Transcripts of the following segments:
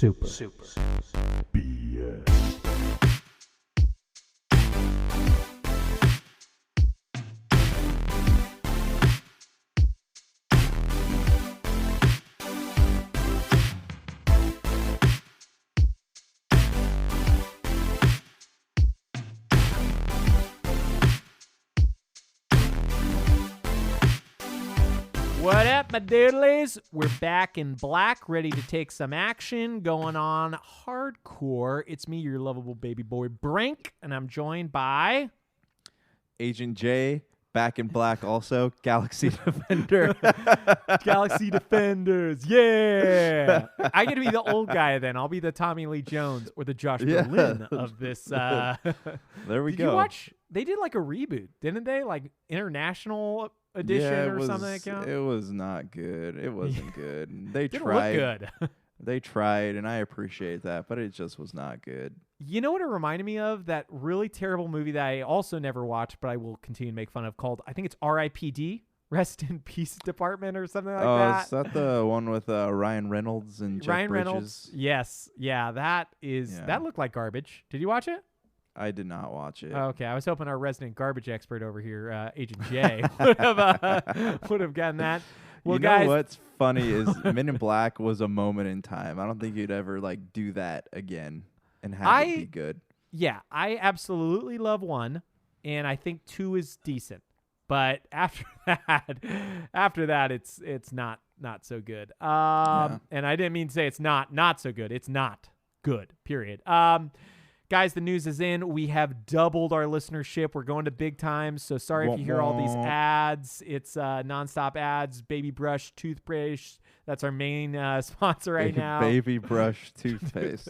Super. BS. What up, my doodlies? We're back in black, ready to take some action, going on hardcore. It's me, your lovable baby boy, Brink, and I'm joined by... Agent J, back in black also, Galaxy Defender. Galaxy Defenders, yeah! I get to be the old guy then. I'll be the Tommy Lee Jones or the Josh Brolin of this. There we Did go. you watch? They did like a reboot, didn't they? Like international edition or something like that. It was not good. It wasn't good. They Didn't tried. look good. They tried, and I appreciate that, but it just was not good. You know what it reminded me of? That really terrible movie that I also never watched, but I will continue to make fun of, called, I think it's R.I.P.D., Rest in Peace Department or something like that. Is that the one with Ryan Reynolds and Jeff Ryan Bridges? Reynolds. Yes. Yeah, that looked like garbage. Did you watch it? I did not watch it. Okay, I was hoping our resident garbage expert over here, Agent J, would have gotten that. Well, you guys, know what's funny is Men in Black was a moment in time. I don't think you'd ever like do that again and have it be good. Yeah, I absolutely love 1, and I think 2 is decent. But after that, it's not so good. And I didn't mean to say it's not so good. It's not good. Period. Guys, the news is in. We have doubled our listenership. We're going to big time. So sorry if you hear all these ads. It's nonstop ads. Baby Brush toothbrush. That's our main sponsor right now. Baby Brush toothpaste.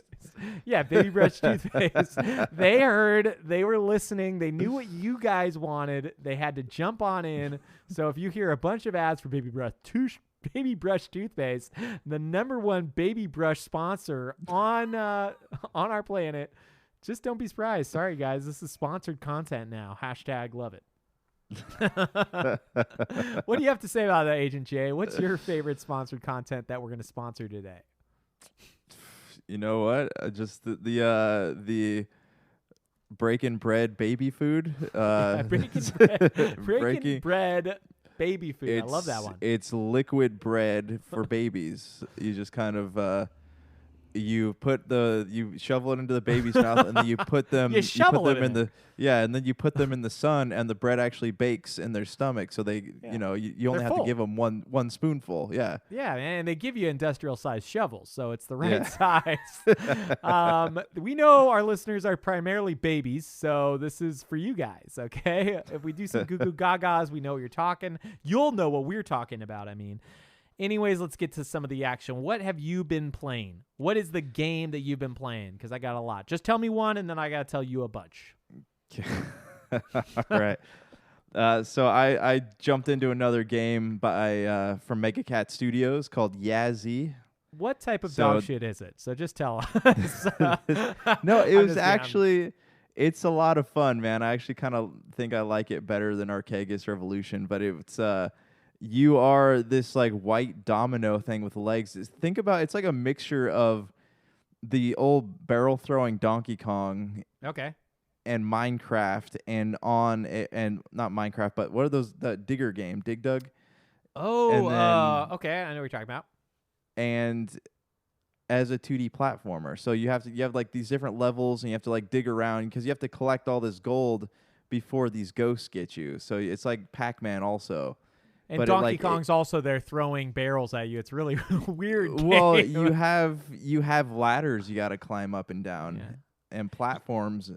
Yeah, Baby Brush toothpaste. They heard. They were listening. They knew what you guys wanted. They had to jump on in. So if you hear a bunch of ads for Baby Brush toothpaste, the #1 Baby Brush sponsor on our planet, just don't be surprised. Sorry, guys. This is sponsored content now. #love it. What do you have to say about that, Agent J? What's your favorite sponsored content that we're going to sponsor today? You know what? Just the breaking bread baby food. Breaking bread baby food. I love that one. It's liquid bread for babies. You just kind of you shovel it into the baby's mouth, and then you put them in the sun, and the bread actually bakes in their stomach. So they, you only have to give them one spoonful. Yeah. Yeah, and they give you industrial sized shovels, so it's the right size. We know our listeners are primarily babies, so this is for you guys. Okay, if we do some goo goo gagas, we know what you're talking. You'll know what we're talking about. I mean. Anyways, let's get to some of the action. What have you been playing? What is the game that you've been playing? Because I got a lot. Just tell me one, and then I got to tell you a bunch. All right. So I jumped into another game from Mega Cat Studios called Yazzie. What type of dog shit is it? So just tell us. No, it was actually... It's a lot of fun, man. I actually kind of think I like it better than Arceus Revolution, but it's... You are this like white domino thing with legs. Think about it's like a mixture of the old barrel throwing Donkey Kong, and Minecraft, and not Minecraft, but what are those? That digger game, Dig Dug. Oh, I know what you're talking about. And as a 2D platformer, so you have like these different levels, and you have to like dig around because you have to collect all this gold before these ghosts get you. So it's like Pac-Man also. And but Donkey Kong's also there throwing barrels at you. It's really weird. Well, you have ladders you got to climb up and down, and platforms,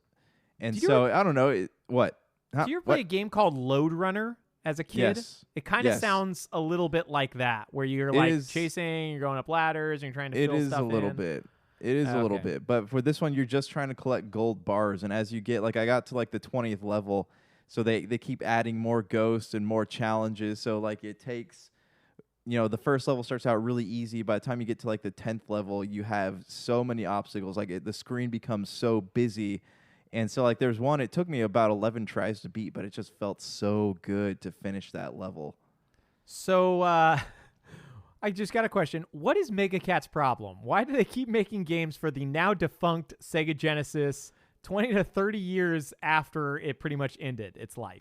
and so I don't know what. Did you ever play a game called Load Runner as a kid? Yes. It kind of sounds a little bit like that, where you're chasing, you're going up ladders, and you're trying to fill stuff in. It is a little bit. It is a little bit, but for this one, you're just trying to collect gold bars, and as you get, like, I got to like the 20th level. So they keep adding more ghosts and more challenges. So like it takes, the first level starts out really easy. By the time you get to like the 10th level, you have so many obstacles. Like the screen becomes so busy. And so like there's one, it took me about 11 tries to beat, but it just felt so good to finish that level. So I just got a question. What is Mega Cat's problem? Why do they keep making games for the now defunct Sega Genesis 20 to 30 years after it pretty much ended its life?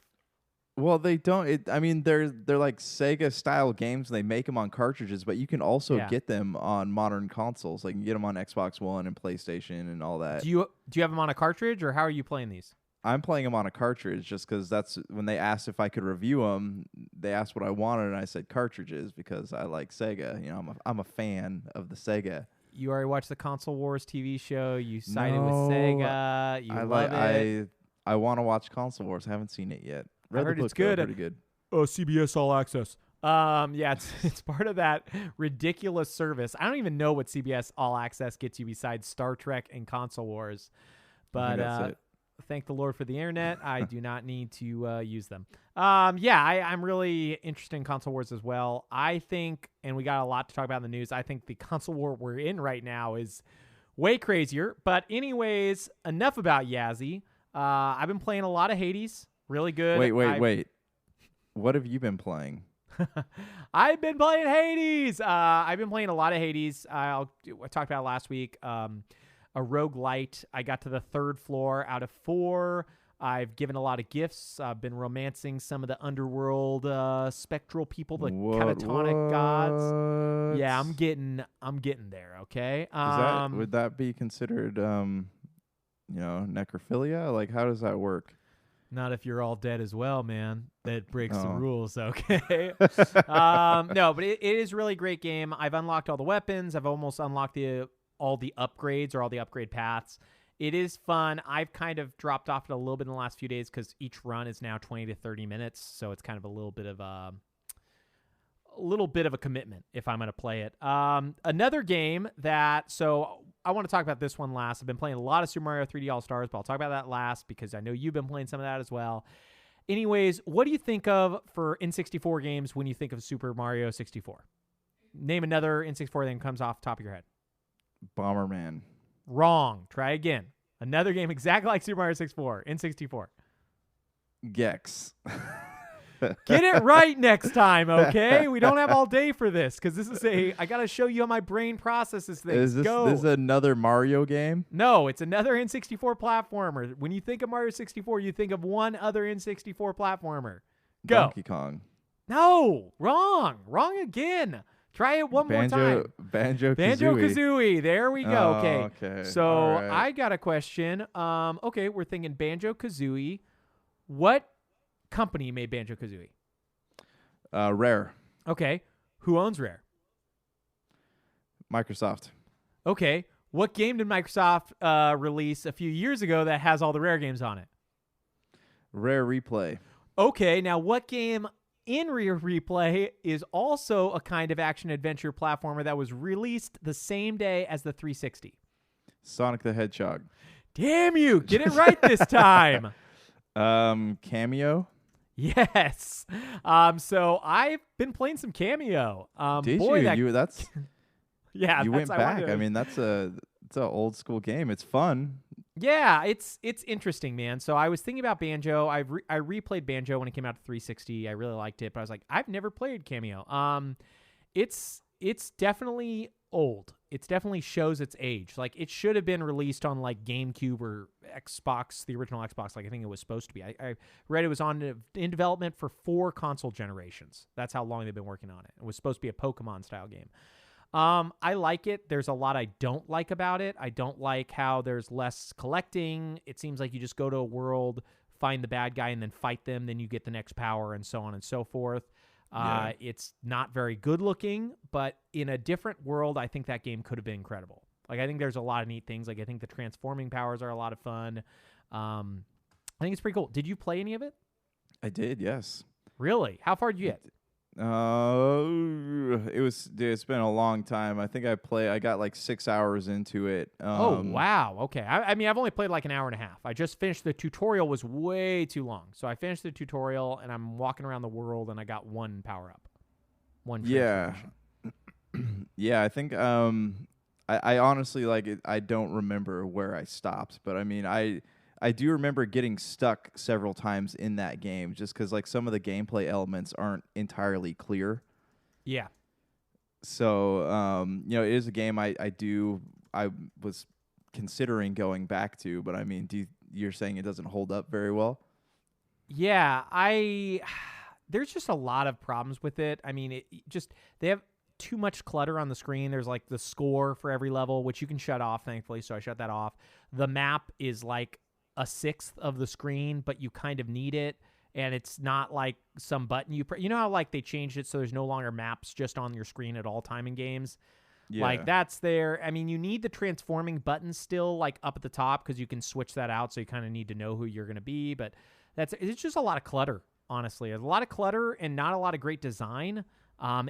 Well, they don't. I mean, they're like Sega style games. And they make them on cartridges, but you can also get them on modern consoles. Like you can get them on Xbox One and PlayStation and all that. Do you have them on a cartridge, or how are you playing these? I'm playing them on a cartridge just because that's when they asked if I could review them. They asked what I wanted, and I said cartridges because I like Sega. You know, I'm a fan of the Sega. You already watched the Console Wars TV show. You sided with Sega. You love it. I want to watch Console Wars. I haven't seen it yet. I heard it's good. Pretty good. Oh, CBS All Access. Yeah, it's part of that ridiculous service. I don't even know what CBS All Access gets you besides Star Trek and Console Wars. But thank the Lord for the internet. I do not need to use them. I'm really interested in Console Wars as well. I think, and we got a lot to talk about in the news, I think the console war we're in right now is way crazier. But anyways, enough about Yazzie. I've been playing a lot of Hades. Really good. Wait. What have you been playing? I've been playing Hades. I've been playing a lot of Hades. I talked about it last week. A roguelite. I got to the 3rd floor out of 4. I've given a lot of gifts. I've been romancing some of the underworld spectral people, the catatonic gods. Yeah, I'm getting there. Okay. Would that be considered necrophilia? Like, how does that work? Not if you're all dead as well, man. That breaks the rules, okay? No, but it is a really great game. I've unlocked all the weapons. I've almost unlocked all the upgrades or all the upgrade paths. It is fun. I've kind of dropped off it a little bit in the last few days because each run is now 20 to 30 minutes, so it's kind of a little bit of a commitment if I'm going to play it. Another game so I want to talk about this one last. I've been playing a lot of Super Mario 3D All-Stars, but I'll talk about that last because I know you've been playing some of that as well. Anyways, what do you think of for N64 games when you think of Super Mario 64? Name another N64 that comes off the top of your head. Bomberman. Wrong. Try again. Another game exactly like Super Mario 64, N64. Gex. Get it right next time, okay? We don't have all day for this because this is I got to show you how my brain processes things. This is another Mario game? No, it's another N64 platformer. When you think of Mario 64, you think of one other N64 platformer. Go. Donkey Kong. No, wrong. Wrong again. Try it one more time. Banjo-Kazooie. There we go. Okay. So right. I got a question. Okay, we're thinking Banjo-Kazooie. What company made Banjo-Kazooie? Rare. Okay. Who owns Rare? Microsoft. Okay. What game did Microsoft release a few years ago that has all the Rare games on it? Rare Replay. Okay. Now, what game in Rare Replay is also a kind of action-adventure platformer that was released the same day as the 360? Sonic the Hedgehog. Damn you. Get it right this time. Kameo. Yes. So I've been playing some Kameo. Did you? That's yeah. You went back. I mean, it's an old school game. It's fun. Yeah, it's interesting, man. So I was thinking about Banjo. I replayed Banjo when it came out to 360. I really liked it, but I was like, I've never played Kameo. It's definitely old. It definitely shows its age. Like it should have been released on like GameCube or Xbox, the original Xbox. Like I think it was supposed to be. I read it was in development for 4 console generations. That's how long they've been working on it. It was supposed to be a Pokemon style game. I like it. There's a lot I don't like about it. I don't like how there's less collecting. It seems like you just go to a world, find the bad guy, and then fight them. Then you get the next power and so on and so forth. It's not very good looking, but in a different world, I think that game could have been incredible. Like, I think there's a lot of neat things. Like, I think the transforming powers are a lot of fun. I think it's pretty cool. Did you play any of it? I did, yes. Really? How far did you get? It's been a long time. I think I got like 6 hours into it. Oh, wow. Okay. I mean, I've only played like an hour and a half. I just finished the tutorial. Was way too long. So I finished the tutorial and I'm walking around the world and I got 1 power up. 1 transformation. Yeah, I think I honestly like it. I don't remember where I stopped, but I mean, I do remember getting stuck several times in that game just because like some of the gameplay elements aren't entirely clear. Yeah. So, it is a game I was considering going back to, but I mean, you're saying it doesn't hold up very well? Yeah, there's just a lot of problems with it. I mean, they have too much clutter on the screen. There's like the score for every level, which you can shut off, thankfully, so I shut that off. The map is like a sixth of the screen, but you kind of need it, and it's not like some button you know how like they changed it so there's no longer maps just on your screen at all time in games? Yeah. Like that's there. I mean, you need the transforming button still like up at the top because you can switch that out, so you kind of need to know who you're going to be, but it's just a lot of clutter, honestly. There's a lot of clutter and not a lot of great design.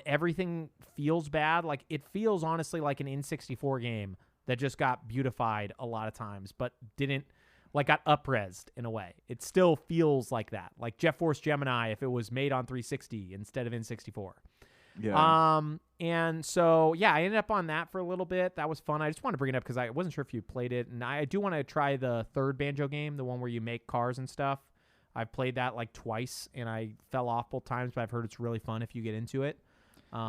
Everything feels bad. Like it feels honestly like an N64 game that just got beautified a lot of times, but didn't got up-resed in a way. It still feels like that. Like Jet Force Gemini if it was made on 360 instead of N64. Yeah. And so, yeah, I ended up on that for a little bit. That was fun. I just wanted to bring it up because I wasn't sure if you played it. And I do want to try the third Banjo game, the one where you make cars and stuff. I've played that like twice, and I fell off both times, but I've heard it's really fun if you get into it.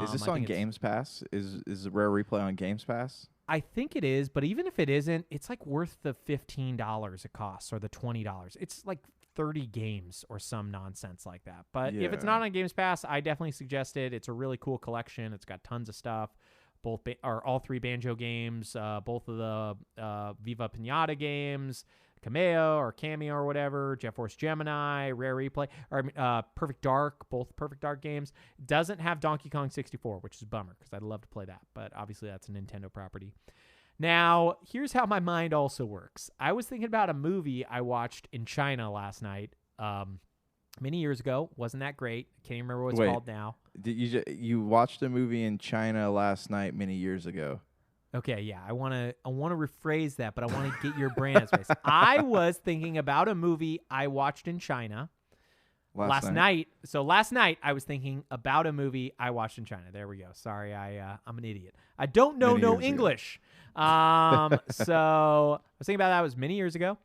Is this on Games Pass? Is Rare Replay on Games Pass? I think it is, but even if it isn't, it's like worth the $15 it costs or the $20. It's like 30 games or some nonsense like that. But if it's not on Games Pass, I definitely suggest it. It's a really cool collection. It's got tons of stuff. All three Banjo games, both of the Viva Pinata games, Kameo or whatever, Jet Force Gemini, Rare Replay, or Perfect Dark, both Perfect Dark games. Doesn't have Donkey Kong 64, which is a bummer because I'd love to play that, but obviously that's a Nintendo property. Now, here's how my mind also works. I was thinking about a movie I watched in China last night many years ago. Wasn't that great. Can't even remember what it's called now. Did you watched a movie in China last night many years ago? Okay, yeah, I want to rephrase that, but I want to get your brain at space. I was thinking about a movie I watched in China last night. So last night I was thinking about a movie I watched in China. There we go. Sorry, I'm an idiot. I don't know no English. So I was thinking about that. It was many years ago,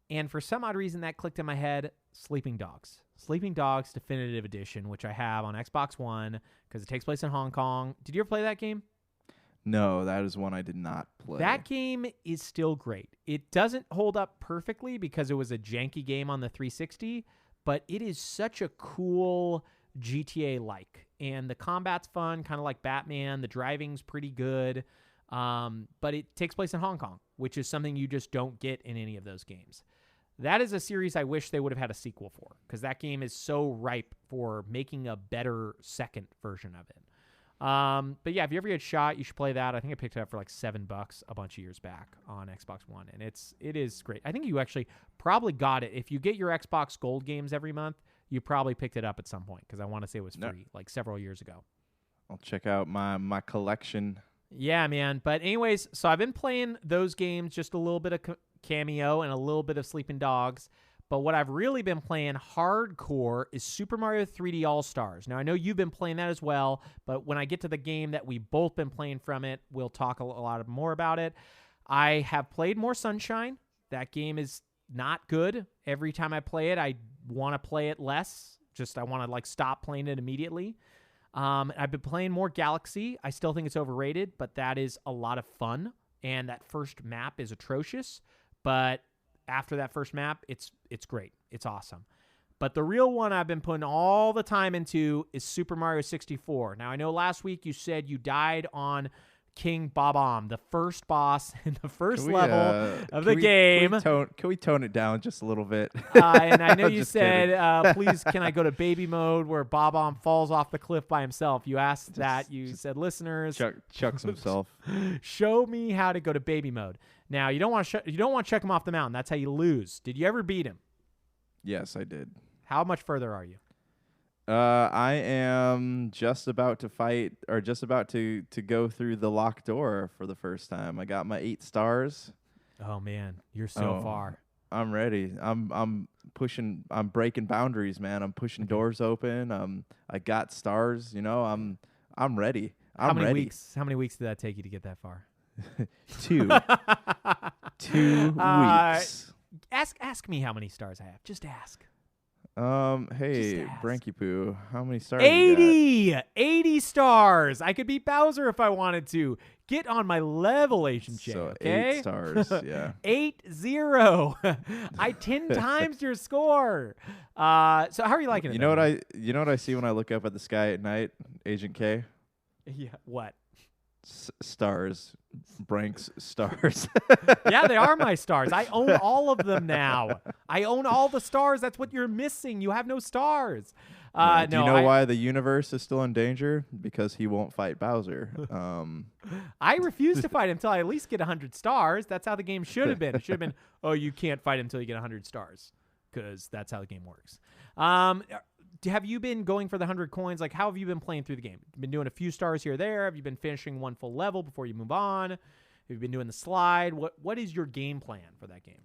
and for some odd reason that clicked in my head. Sleeping Dogs Definitive Edition, which I have on Xbox One because it takes place in Hong Kong. Did you ever play that game? No, that is one I did not play. That game is still great. It doesn't hold up perfectly because it was a janky game on the 360, but it is such a cool GTA-like. And the combat's fun, kind of like Batman. The driving's pretty good. But it takes place in Hong Kong, which is something you just don't get in any of those games. That is a series I wish they would have had a sequel for because that game is so ripe for making a better second version of it. But yeah, if you ever get shot, you should play that. I think I picked it up for like $7 a bunch of years back on Xbox One, and it is great. I think you actually probably got it if you get your Xbox Gold games every month. You probably picked it up at some point because I want to say it was free like several years ago. I'll check out my collection. Yeah, man. But anyways, so I've been playing those games, just a little bit of Kameo and a little bit of Sleeping Dogs. But what I've really been playing hardcore is Super Mario 3D All-Stars. Now, I know you've been playing that as well, but when I get to the game that we've both been playing from it, we'll talk a lot more about it. I have played more Sunshine. That game is not good. Every time I play it, I want to play it less. I want to stop playing it immediately. I've been playing more Galaxy. I still think it's overrated, but that is a lot of fun. And that first map is atrocious, but after that first map, it's great. It's awesome. But the real one I've been putting all the time into is Super Mario 64. Now, I know last week you said you died on King Bob-omb, the first boss in the first level of the game. Can we tone it down just a little bit? And I know you said, please, can I go to baby mode where Bob-omb falls off the cliff by himself? You asked that. You said, listeners, chucks himself. Show me how to go to baby mode. Now, you don't want to check him off the mountain. That's how you lose. Did you ever beat him? Yes, I did. How much further are you? I am just about to fight, or just about to go through the locked door for the first time. I got my 8 stars. Oh man, you're so far. I'm ready. I'm pushing. I'm breaking boundaries, man. I'm pushing doors open. I got stars. I'm ready. How many weeks did that take you to get that far? 2 weeks. Ask me how many stars I have. Just ask. Hey, Just ask. Brankypoo, how many stars you got? 80 stars. I could beat Bowser if I wanted to. Get on my level, Asian Che, So okay? 8 stars, yeah. 8-0. I 10 times your score. So how are you liking it? You know what I see when I look up at the sky at night, Agent K? Yeah, what? Stars. Branks stars. Yeah, they are my stars. I own all of them now. I own all the stars. That's what you're missing. You have no stars. Yeah. Do you know why the universe is still in danger? Because he won't fight Bowser. I refuse to fight him until I at least get 100 stars. That's how the game should have been. It should have been, oh, you can't fight him until you get 100 stars, because that's how the game works. Have you been going for the 100 coins? Like, how have you been playing through the game? Been doing a few stars here or there? Have you been finishing one full level before you move on? Have you been doing the slide? What is your game plan for that game?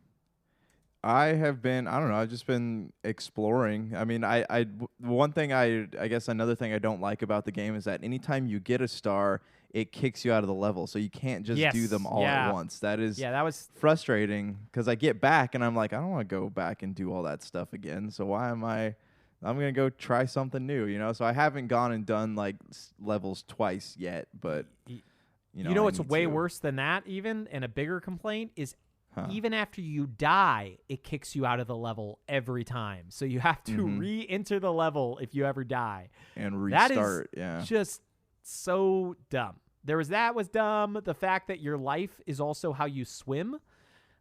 I don't know, I've just been exploring. I mean, one thing I guess another thing I don't like about the game is that anytime you get a star, it kicks you out of the level. So you can't just do them all at once. That was frustrating, because I get back and I'm like, I don't want to go back and do all that stuff again. So I'm going to go try something new, you know? So I haven't gone and done like levels twice yet, but you know what's way worse than that even, and a bigger complaint is even after you die, it kicks you out of the level every time. So you have to re-enter the level if you ever die. And restart, that is just so dumb. That was dumb. The fact that your life is also how you swim.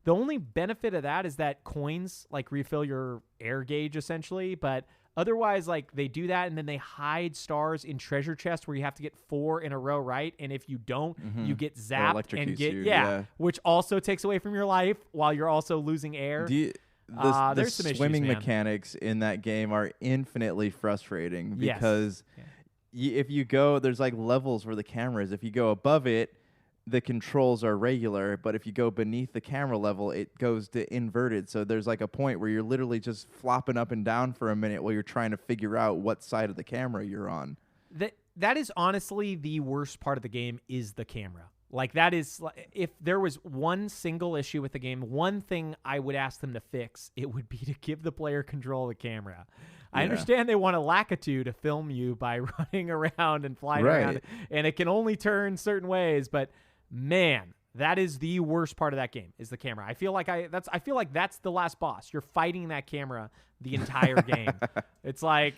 The only benefit of that is that coins like refill your air gauge essentially, but otherwise, like, they do that and then they hide stars in treasure chests where you have to get 4 in a row, right? And if you don't, you get zapped and get which also takes away from your life while you're also losing air. The swimming mechanics in that game are infinitely frustrating because if you go, there's like levels where the camera is. If you go above it, the controls are regular, but if you go beneath the camera level, it goes to inverted. So there's like a point where you're literally just flopping up and down for a minute while you're trying to figure out what side of the camera you're on. That is honestly the worst part of the game, is the camera. Like, that is, if there was one single issue with the game, one thing I would ask them to fix, it would be to give the player control of the camera. I understand they want a Lakitu to film you by running around and flying around, and it can only turn certain ways, but man, that is the worst part of that game, is the camera. I feel like that's the last boss. You're fighting that camera the entire game. It's like,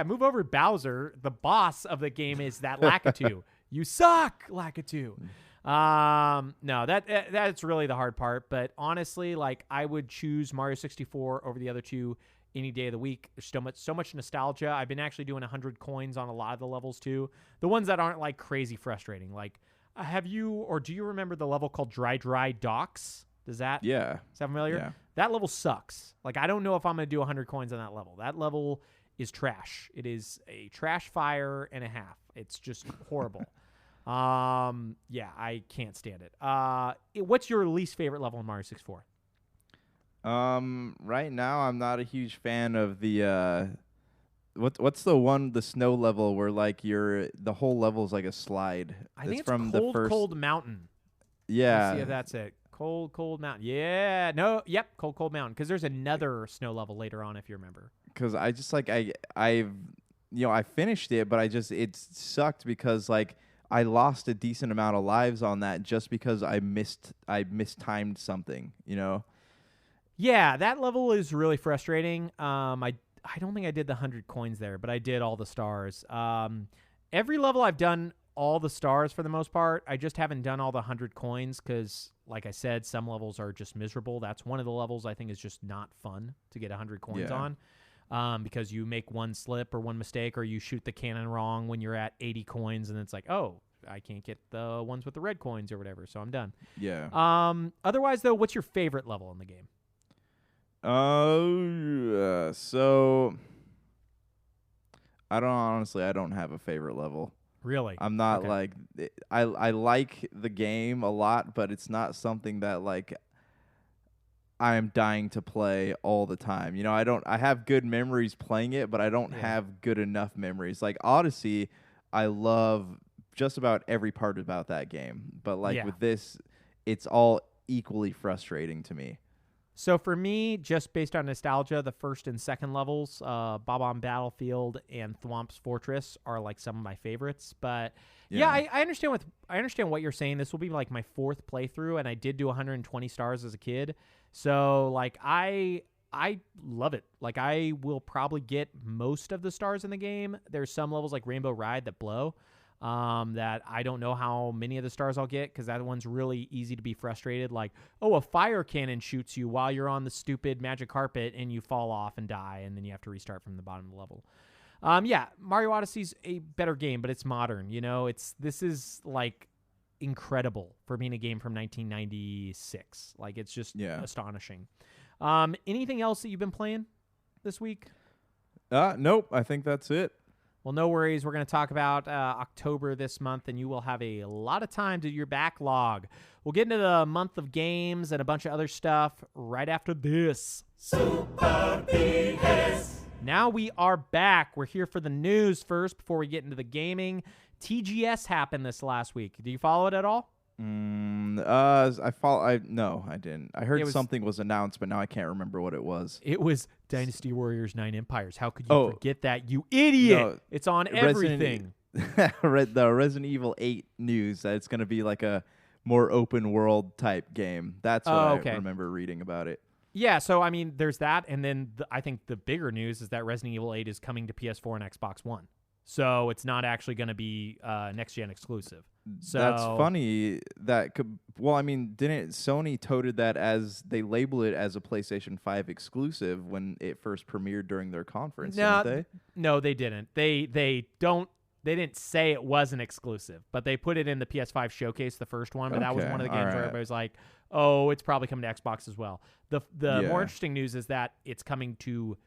move over, Bowser. The boss of the game is that Lakitu. You suck, Lakitu. No, that's really the hard part. But honestly, like, I would choose Mario 64 over the other two any day of the week. There's so much nostalgia. I've been actually doing 100 coins on a lot of the levels too. The ones that aren't like crazy frustrating, like. Do you remember the level called Dry Docks? Is that familiar? Yeah. That level sucks. Like, I don't know if I'm going to do 100 coins on that level. That level is trash. It is a trash fire and a half. It's just horrible. I can't stand it. What's your least favorite level in Mario 64? Right now I'm not a huge fan of the What's the snow level where like the whole level's like a slide? I think it's from Cold Mountain. Yeah. Let's see if that's it. Cold Mountain. Yeah. No. Yep. Cold Mountain. Because there's another snow level later on, if you remember. Because I just like I finished it, but it sucked because like I lost a decent amount of lives on that just because I mistimed something. You know. Yeah, that level is really frustrating. I don't think I did the 100 coins there, but I did all the stars. Every level I've done all the stars for the most part. I just haven't done all the 100 coins because, like I said, some levels are just miserable. That's one of the levels I think is just not fun to get 100 coins on, because you make one slip or one mistake, or you shoot the cannon wrong when you're at 80 coins, and it's like, oh, I can't get the ones with the red coins or whatever, so I'm done. Yeah. Otherwise, though, what's your favorite level in the game? So I don't have a favorite level. Really? I'm not like I like the game a lot, but it's not something that like I am dying to play all the time. You know, I have good memories playing it, but I don't have good enough memories. Like Odyssey, I love just about every part about that game, but like with this, it's all equally frustrating to me. So for me, just based on nostalgia, the first and second levels, Bob-omb Battlefield and Thwomp's Fortress are like some of my favorites. But yeah, I understand what you're saying. This will be like my fourth playthrough, and I did do 120 stars as a kid. So like I love it. Like I will probably get most of the stars in the game. There's some levels like Rainbow Ride that blow. That I don't know how many of the stars I'll get because that one's really easy to be frustrated. Like, oh, a fire cannon shoots you while you're on the stupid magic carpet and you fall off and die, and then you have to restart from the bottom of the level. Yeah, Mario Odyssey's a better game, but it's modern. This is like incredible for being a game from 1996. Like, it's just astonishing. Anything else that you've been playing this week? Nope. I think that's it. Well, no worries. We're going to talk about October this month, and you will have a lot of time to do your backlog. We'll get into the month of games and a bunch of other stuff right after this. Super BS. Now we are back. We're here for the news first before we get into the gaming. TGS happened this last week. Do you follow it at all? No, I didn't. I heard something was announced, but now I can't remember what it was. It was Dynasty Warriors 9 Empires. How could you forget that, you idiot? No, it's on everything. The Resident Evil 8 news that it's going to be like a more open world type game. That's what I remember reading about it. Yeah, so I mean, there's that, and then I think the bigger news is that Resident Evil 8 is coming to PS4 and Xbox One. So it's not actually going to be next-gen exclusive. So that's funny. Didn't Sony toted that as they label it as a PlayStation 5 exclusive when it first premiered during their conference, didn't they? No, they didn't. They didn't say it was an exclusive, but they put it in the PS5 showcase, the first one, but that was one of the games where everybody was like, oh, it's probably coming to Xbox as well. The more interesting news is that it's coming to,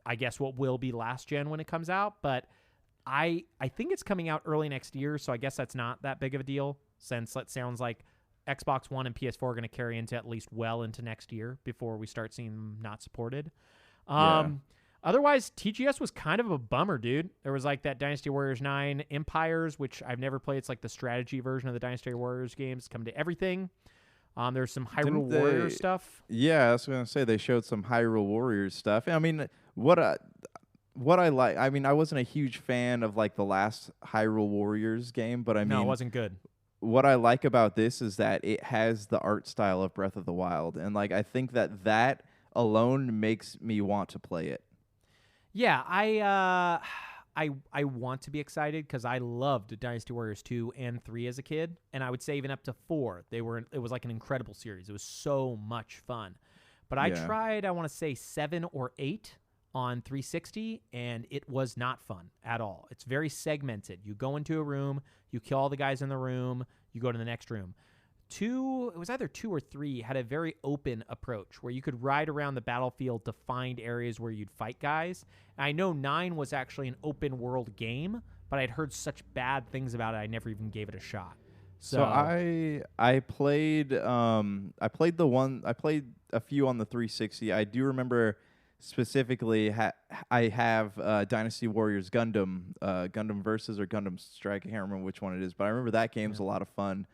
I guess, what will be last gen when it comes out, but I think it's coming out early next year, so I guess that's not that big of a deal since it sounds like Xbox One and PS4 are going to carry into at least well into next year before we start seeing them not supported. Otherwise, TGS was kind of a bummer, dude. There was like that Dynasty Warriors 9 Empires, which I've never played. It's like the strategy version of the Dynasty Warriors games come to everything. There's some Hyrule Warriors stuff. Yeah, I was going to say they showed some Hyrule Warriors stuff. I mean, what I like, I mean, I wasn't a huge fan of like the last Hyrule Warriors game, but no, it wasn't good. What I like about this is that it has the art style of Breath of the Wild, and like I think that alone makes me want to play it. Yeah, I want to be excited because I loved Dynasty Warriors 2 and 3 as a kid, and I would say even up to 4. It was like an incredible series. It was so much fun. But I tried, I want to say 7 or 8 on 360, and it was not fun at all. It's very segmented. You go into a room, you kill all the guys in the room, you go to the next room. 2, it was either 2 or 3, had a very open approach where you could ride around the battlefield to find areas where you'd fight guys. And I know 9 was actually an open world game, but I'd heard such bad things about it I never even gave it a shot. So I played a few on the 360. I do remember specifically I have Dynasty Warriors Gundam Versus or Gundam Strike. I can't remember which one it is, but I remember that game's a lot of fun.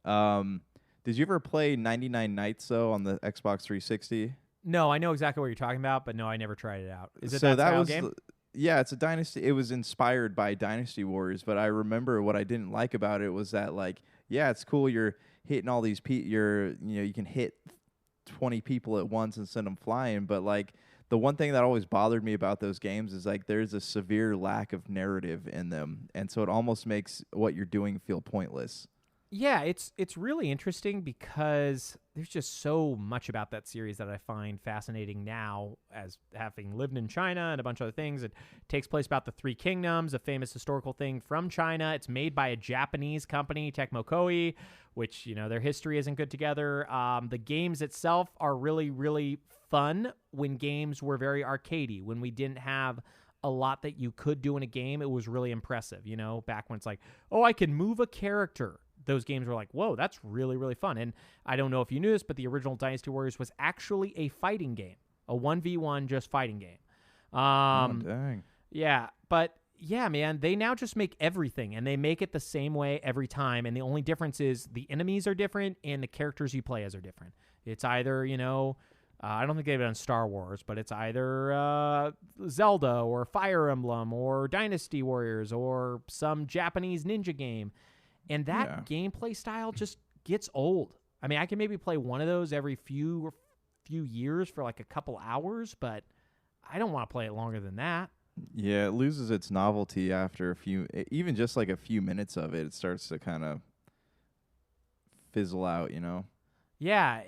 Did you ever play 99 Nights though on the Xbox 360? No, I know exactly what you're talking about, but no, I never tried it out. Is it that style game? Yeah, it's a Dynasty. It was inspired by Dynasty Warriors, but I remember what I didn't like about it was that like, yeah, it's cool. You're hitting all these you can hit 20 people at once and send them flying, but like the one thing that always bothered me about those games is like there's a severe lack of narrative in them, and so it almost makes what you're doing feel pointless. Yeah, it's really interesting because there's just so much about that series that I find fascinating now as having lived in China and a bunch of other things. It takes place about the Three Kingdoms, a famous historical thing from China. It's made by a Japanese company, Tecmo Koei, which, their history isn't good together. The games itself are really, really fun when games were very arcadey, when we didn't have a lot that you could do in a game. It was really impressive, back when it's like, oh, I can move a character. Those games were like, whoa, that's really, really fun. And I don't know if you knew this, but the original Dynasty Warriors was actually a fighting game, a 1v1 just fighting game. Dang. Yeah, but yeah, man, they now just make everything, and they make it the same way every time. And the only difference is the enemies are different and the characters you play as are different. It's either, I don't think they've done Star Wars, but it's either Zelda or Fire Emblem or Dynasty Warriors or some Japanese ninja game. And that gameplay style just gets old. I mean, I can maybe play one of those every few years for like a couple hours, but I don't want to play it longer than that. Yeah, it loses its novelty after even just like a few minutes of it. It starts to kind of fizzle out, you know? Yeah,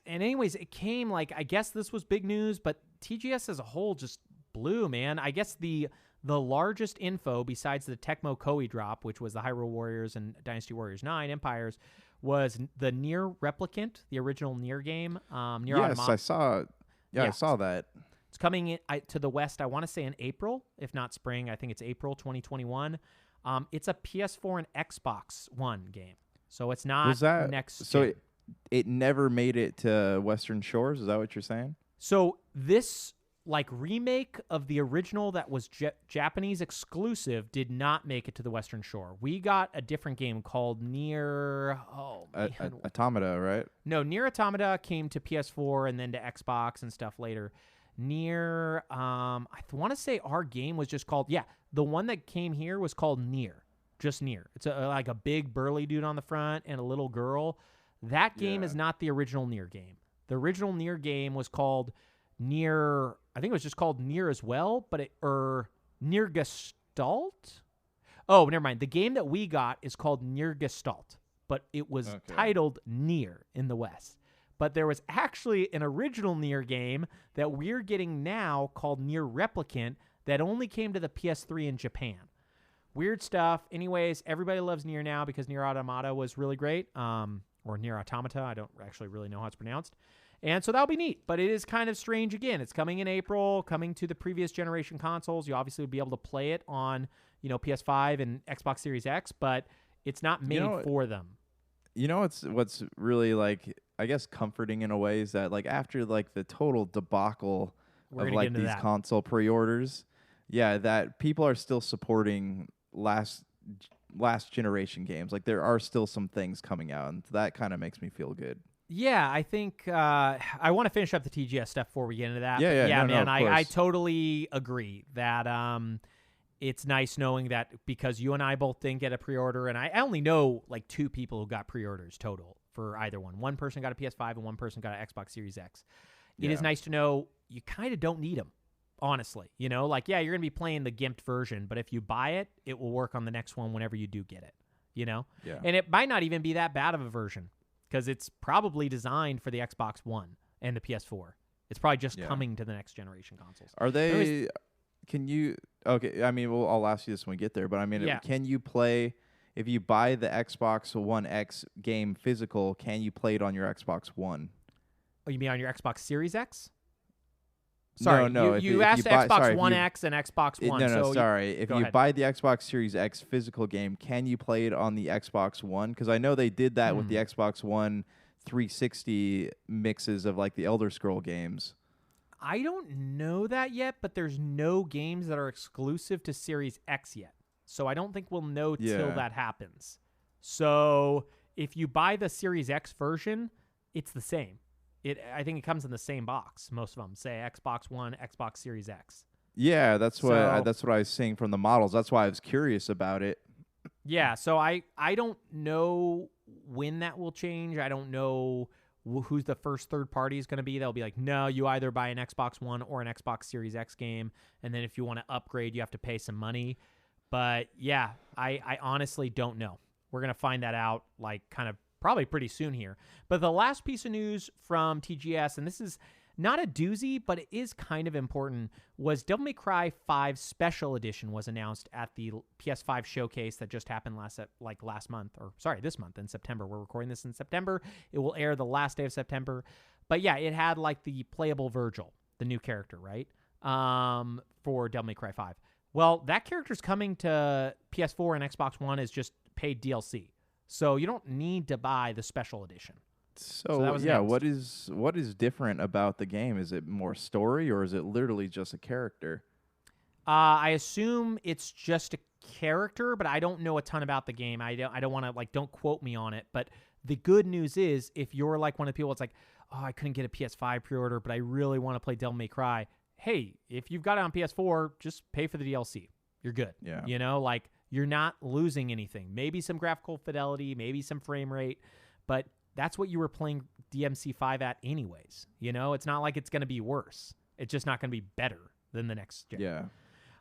anyways, it came like, I guess this was big news, but TGS as a whole just blew, man. I guess the largest info besides the Tecmo Koei drop, which was the Hyrule Warriors and Dynasty Warriors 9 Empires, was the Nier Replicant, the original Nier game. Nier Automata. I saw. Yeah, I saw that. It's coming to the West, I want to say in April, if not spring. I think it's April 2021. It's a PS4 and Xbox One game. So it's not next So gen. it never made it to Western Shores? Is that what you're saying? So this like remake of the original that was Japanese exclusive did not make it to the Western Shore. We got a different game called Nier... Automata, right? No, Nier Automata came to PS4 and then to Xbox and stuff later. Nier, I want to say our game was just called... Yeah, the one that came here was called Nier. Just Nier. It's like a big burly dude on the front and a little girl. That game is not the original Nier game. The original Nier game was called Nier... I think it was just called Nier as well, but Nier Gestalt? Oh, never mind. The game that we got is called Nier Gestalt, but it was titled Nier in the West. But there was actually an original Nier game that we're getting now called Nier Replicant that only came to the PS3 in Japan. Weird stuff. Anyways, everybody loves Nier now because Nier Automata was really great, or Nier Automata. I don't actually really know how it's pronounced. And so that'll be neat, but it is kind of strange again. It's coming in April, coming to the previous generation consoles. You obviously would be able to play it on, PS5 and Xbox Series X, but it's not made for them. You know what's really like, I guess, comforting in a way is that like after like the total debacle of like these console pre-orders, that people are still supporting last generation games. Like there are still some things coming out, and that kind of makes me feel good. Yeah, I think I want to finish up the TGS stuff before we get into that. Man, I totally agree that it's nice knowing that because you and I both didn't get a pre-order, and I only know like 2 people who got pre-orders total for either one. One person got a PS5 and one person got an Xbox Series X. It is nice to know you kind of don't need them, honestly. Like, you're going to be playing the gimped version, but if you buy it, it will work on the next one whenever you do get it, Yeah. And it might not even be that bad of a version, because it's probably designed for the Xbox One and the PS4. It's probably just coming to the next generation consoles. Are they... Can you... Okay, I mean, I'll ask you this when we get there, but I mean, can you play... If you buy the Xbox One X game physical, can you play it on your Xbox One? Oh, you mean on your Xbox Series X? Sorry, no. You asked Xbox One X and Xbox One. Sorry. If you buy the Xbox Series X physical game, can you play it on the Xbox One? Because I know they did that with the Xbox One 360 mixes of like the Elder Scroll games. I don't know that yet, but there's no games that are exclusive to Series X yet. So I don't think we'll know till that happens. So if you buy the Series X version, it's the same. I think it comes in the same box. Most of them say Xbox One, Xbox Series X. Yeah, that's what I was seeing from the models. That's why I was curious about it. Yeah, so I don't know when that will change. I don't know who's the first third party is going to be. They'll be like, no, you either buy an Xbox One or an Xbox Series X game, and then if you want to upgrade, you have to pay some money. But yeah, I honestly don't know. We're going to find that out like kind of probably pretty soon here. But the last piece of news from TGS, and this is not a doozy, but it is kind of important, was Devil May Cry 5 Special Edition was announced at the PS5 showcase that just happened this month in September. We're recording this in September. It will air the last day of September. But yeah, it had like the playable Virgil, the new character, right? For Devil May Cry 5. Well, that character's coming to PS4 and Xbox One as just paid DLC. So you don't need to buy the special edition. So that was announced. What is different about the game? Is it more story or is it literally just a character? I assume it's just a character, but I don't know a ton about the game. I don't want to don't quote me on it, but the good news is if you're like one of the people that's like, oh, I couldn't get a PS5 pre-order, but I really want to play Devil May Cry. Hey, if you've got it on PS4, just pay for the DLC. You're good. Yeah. You know, like you're not losing anything. Maybe some graphical fidelity, maybe some frame rate, but that's what you were playing DMC5 at anyways. You know, it's not like it's going to be worse. It's just not going to be better than the next gen. Yeah.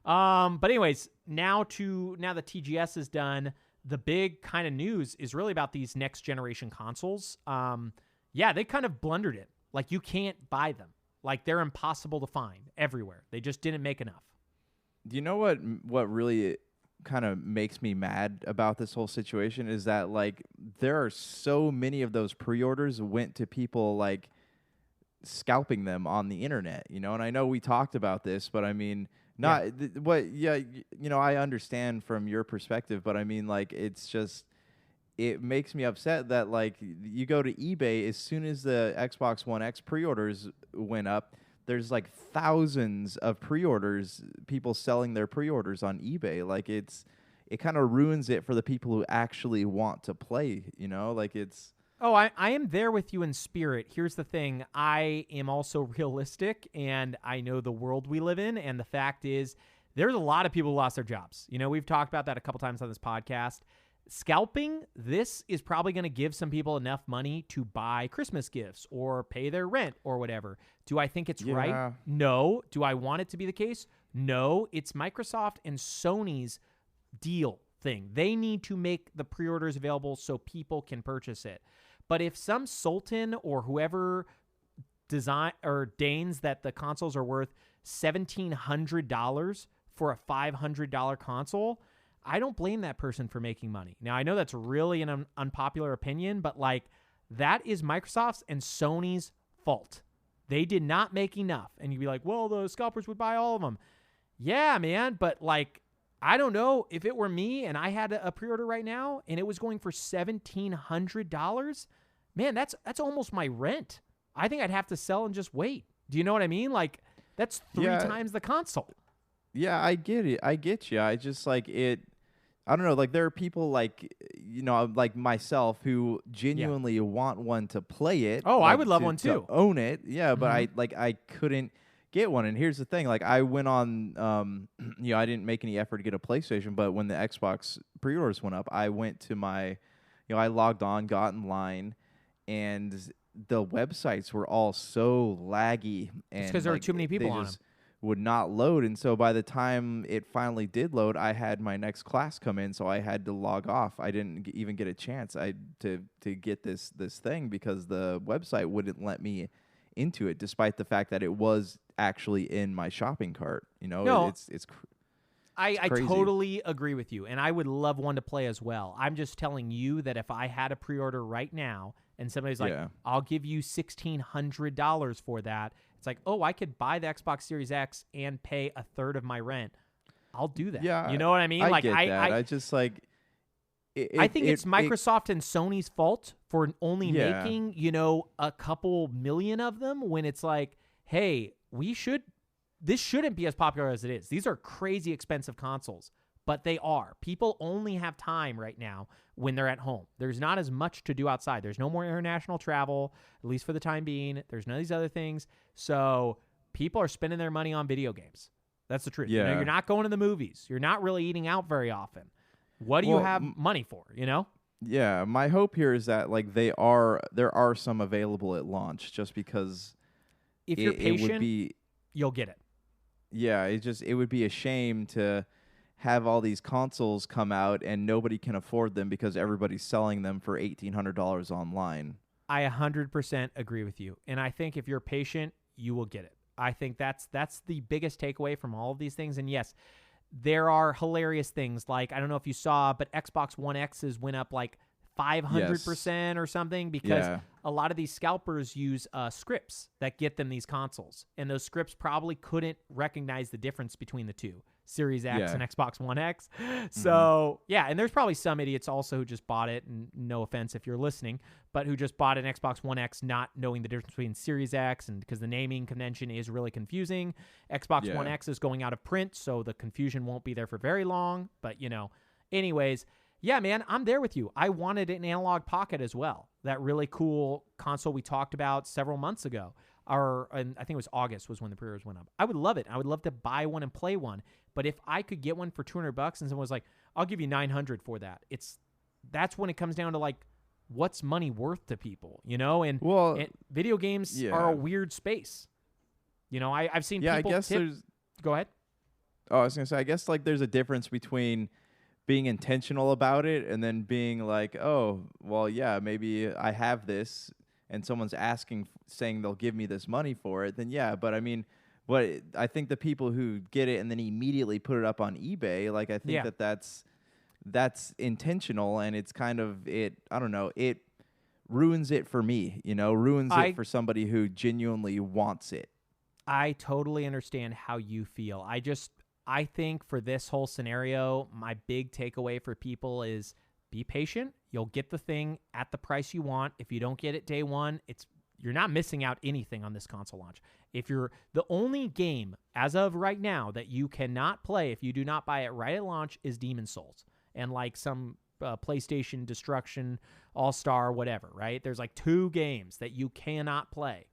But anyways, now the TGS is done, the big kind of news is really about these next generation consoles. They kind of blundered it. Like you can't buy them. Like they're impossible to find everywhere. They just didn't make enough. Do you know what really kind of makes me mad about this whole situation is that like there are so many of those pre-orders went to people like scalping them on the internet, you know? And I know we talked about this, but I mean, I understand from your perspective, but I mean, like, it's just, it makes me upset that like you go to eBay as soon as the Xbox One X pre-orders went up, there's like thousands of pre-orders, people selling their pre-orders on eBay. Like it kind of ruins it for the people who actually want to play, you know, like it's. Oh, I am there with you in spirit. Here's the thing. I am also realistic, and I know the world we live in, and the fact is there's a lot of people who lost their jobs. You know, we've talked about that a couple times on this podcast. Scalping, this is probably going to give some people enough money to buy Christmas gifts or pay their rent or whatever. Do I think it's right? No. Do I want it to be the case? No. It's Microsoft and Sony's deal thing. They need to make the pre-orders available so people can purchase it. But if some sultan or whoever deigns that the consoles are worth $1,700 for a $500 console, I don't blame that person for making money. Now, I know that's really an unpopular opinion, but like that is Microsoft's and Sony's fault. They did not make enough. And you'd be like, well, the scalpers would buy all of them. Yeah, man, but like, I don't know if it were me and I had a pre-order right now and it was going for $1,700, man, that's almost my rent. I think I'd have to sell and just wait. Do you know what I mean? Like that's three times the console. Yeah, I get it. I get you. I just like it. I don't know. Like there are people like, you know, like myself who genuinely want one to play it. Oh, like, I would love one too. To own it. Yeah, but I couldn't get one. And here's the thing. Like I went on, I didn't make any effort to get a PlayStation, but when the Xbox pre-orders went up, I went to my, I logged on, got in line, and the websites were all so laggy. And because there were too many people on them. Would not load, and so by the time it finally did load, I had my next class come in, so I had to log off. I didn't even get a chance to get this thing because the website wouldn't let me into it, despite the fact that it was actually in my shopping cart. You know, no, it's I totally agree with you, and I would love one to play as well. I'm just telling you that if I had a pre-order right now and somebody's like, I'll give you $1,600 for that, it's like, oh, I could buy the Xbox Series X and pay a third of my rent. I'll do that. Yeah, you know what I mean? I get that. I just like. I think it's Microsoft and Sony's fault for only making, a couple million of them when it's like, hey, this shouldn't be as popular as it is. These are crazy expensive consoles, but they are. People only have time right now when they're at home. There's not as much to do outside. There's no more international travel, at least for the time being. There's none of these other things. So people are spending their money on video games. That's the truth. Yeah. You're not going to the movies. You're not really eating out very often. What do you have money for, Yeah, my hope here is that like there are some available at launch just because if you're patient, you'll get it. Yeah, it would be a shame to have all these consoles come out and nobody can afford them because everybody's selling them for $1,800 online. I 100% agree with you. And I think if you're patient, you will get it. I think that's the biggest takeaway from all of these things. And yes, there are hilarious things like, I don't know if you saw, but Xbox One X's went up like 500% or something because a lot of these scalpers use scripts that get them these consoles. And those scripts probably couldn't recognize the difference between the two, Series X and Xbox One X. So, and there's probably some idiots also who just bought it, and no offense if you're listening, but who just bought an Xbox One X not knowing the difference between Series X, and because the naming convention is really confusing. Xbox One X is going out of print, so the confusion won't be there for very long. But, anyways, Yeah, man, I'm there with you. I wanted an Analog Pocket as well. That really cool console we talked about several months ago. And I think it was August was when the pre-orders went up. I would love it. I would love to buy one and play one. But if I could get one for $200 and someone was like, I'll give you $900 for that. That's when it comes down to like, what's money worth to people, you know? And video games are a weird space. You know, I've seen people I guess there's... Go ahead. Oh, I was going to say, I guess like there's a difference between being intentional about it and then being like, oh, well, yeah, maybe I have this and someone's saying they'll give me this money for it, then yeah. But I mean, I think the people who get it and then immediately put it up on eBay, like I think that's intentional, and it's kind of I don't know, it ruins it for me, you know, it for somebody who genuinely wants it. I totally understand how you feel. I think for this whole scenario, my big takeaway for people is be patient. You'll get the thing at the price you want. If you don't get it day one, you're not missing out anything on this console launch. If you're the only game as of right now that you cannot play if you do not buy it right at launch is Demon's Souls and like some PlayStation Destruction All-Star whatever, right? There's like 2 games that you cannot play.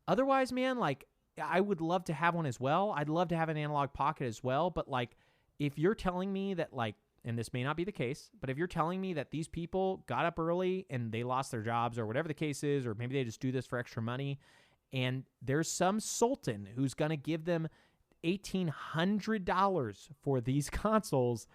Otherwise, man, like I would love to have one as well. I'd love to have an Analog Pocket as well. But like, if you're telling me that like, and this may not be the case, but if you're telling me that these people got up early and they lost their jobs or whatever the case is, or maybe they just do this for extra money, and there's some sultan who's going to give them $1,800 for these consoles,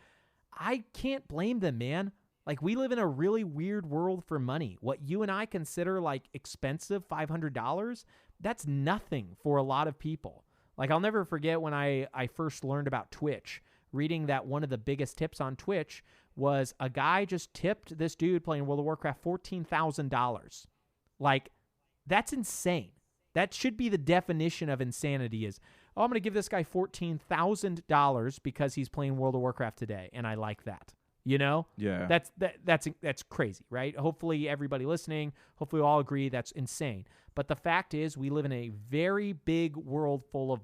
I can't blame them, man. Like, we live in a really weird world for money. What you and I consider like expensive $500, that's nothing for a lot of people. Like, I'll never forget when I first learned about Twitch, reading that one of the biggest tips on Twitch was a guy just tipped this dude playing World of Warcraft $14,000. Like, that's insane. That should be the definition of insanity is, oh, I'm going to give this guy $14,000 because he's playing World of Warcraft today, and I like that. You know? Yeah. That's crazy, right? Hopefully everybody listening, hopefully we all agree that's insane. But the fact is we live in a very big world full of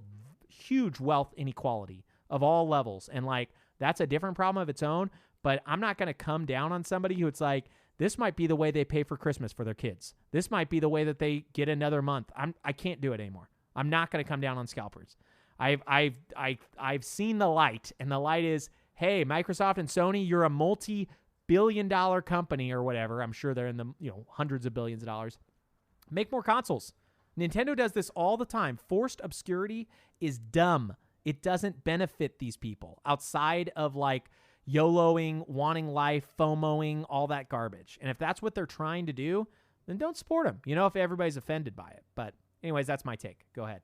huge wealth inequality of all levels. And like, that's a different problem of its own, but I'm not going to come down on somebody who it's like, this might be the way they pay for Christmas for their kids. This might be the way that they get another month. I can't do it anymore. I'm not going to come down on scalpers. I've seen the light, and the light is, hey, Microsoft and Sony, you're a multi-billion-dollar company or whatever. I'm sure they're in the hundreds of billions of dollars. Make more consoles. Nintendo does this all the time. Forced obscurity is dumb. It doesn't benefit these people outside of like YOLOing, wanting life, FOMOing, all that garbage. And if that's what they're trying to do, then don't support them, if everybody's offended by it. But anyways, that's my take. Go ahead.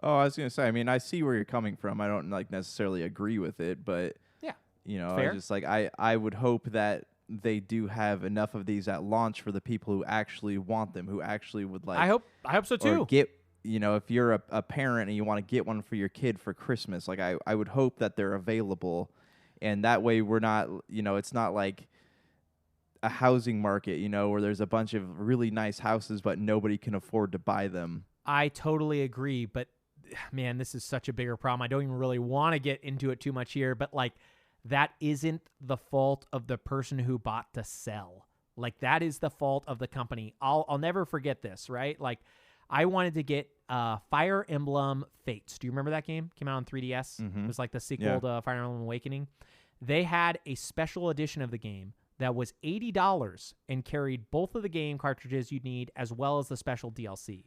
Oh, I was going to say, I mean, I see where you're coming from. I don't like necessarily agree with it, but yeah, I just like, I would hope that they do have enough of these at launch for the people who actually want them, who actually would like. I hope so too. Or get, if you're a parent and you want to get one for your kid for Christmas, like I would hope that they're available, and that way we're not, it's not like a housing market, where there's a bunch of really nice houses but nobody can afford to buy them. I totally agree, but man, this is such a bigger problem. I don't even really want to get into it too much here, but like, that isn't the fault of the person who bought to sell. Like, that is the fault of the company. I'll never forget this, right? Like, I wanted to get Fire Emblem Fates. Do you remember that game? Came out on 3DS. Mm-hmm. It was like the sequel to Fire Emblem Awakening. They had a special edition of the game that was $80 and carried both of the game cartridges you'd need as well as the special DLC.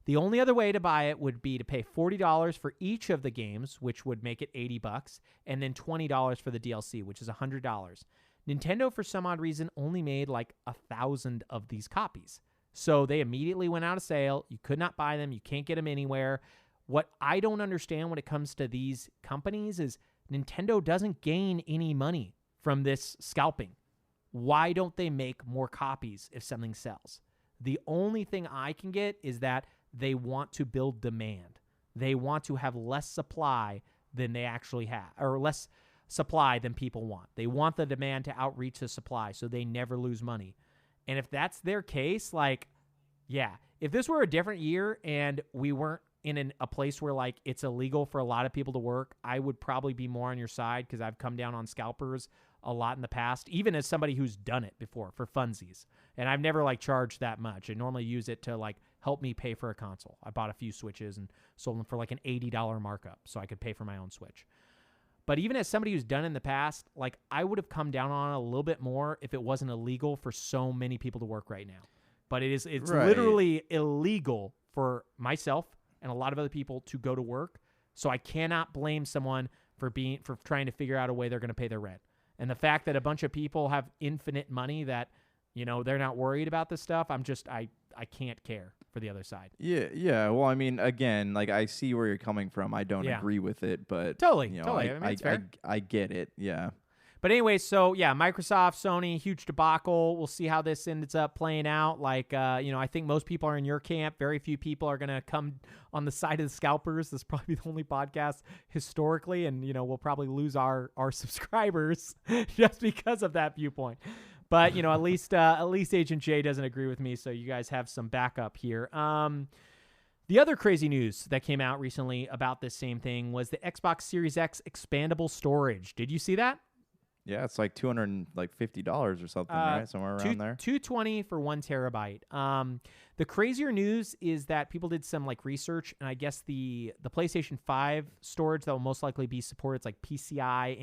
The only other way to buy it would be to pay $40 for each of the games, which would make it $80, and then $20 for the DLC, which is $100. Nintendo, for some odd reason, only made like 1,000 of these copies. So they immediately went out of sale. You could not buy them. You can't get them anywhere. What I don't understand when it comes to these companies is Nintendo doesn't gain any money from this scalping. Why don't they make more copies if something sells? The only thing I can get is that they want to build demand. They want to have less supply than they actually have, or less supply than people want. They want the demand to outreach the supply so they never lose money. And if that's their case, like, yeah, if this were a different year and we weren't in a place where like it's illegal for a lot of people to work, I would probably be more on your side because I've come down on scalpers a lot in the past, even as somebody who's done it before for funsies. And I've never like charged that much. I normally use it to like help me pay for a console. I bought a few Switches and sold them for like an $80 markup so I could pay for my own Switch. But even as somebody who's done it in the past, like I would have come down on it a little bit more if it wasn't illegal for so many people to work right now. But it's literally illegal for myself and a lot of other people to go to work. So I cannot blame someone for trying to figure out a way they're going to pay their rent. And the fact that a bunch of people have infinite money that, you know, they're not worried about this stuff, I can't care for the other side. Yeah. Well, I mean, again, like I see where you're coming from. I don't agree with it, but totally. You know, Totally. I mean, it's fair. I get it. Yeah. But anyway, so yeah, Microsoft, Sony, huge debacle. We'll see how this ends up playing out. Like, you know, I think most people are in your camp. Very few people are going to come on the side of the scalpers. This is probably the only podcast historically, and you know, we'll probably lose our subscribers just because of that viewpoint. But you know, at least Agent J doesn't agree with me, so you guys have some backup here. The other crazy news that came out recently about this same thing was the Xbox Series X expandable storage. Did you see that? Yeah, it's like $250 or something, right? Somewhere around there. $220 for 1 terabyte. The crazier news is that people did some like research, and I guess the PlayStation 5 storage that will most likely be supported, it's like PCI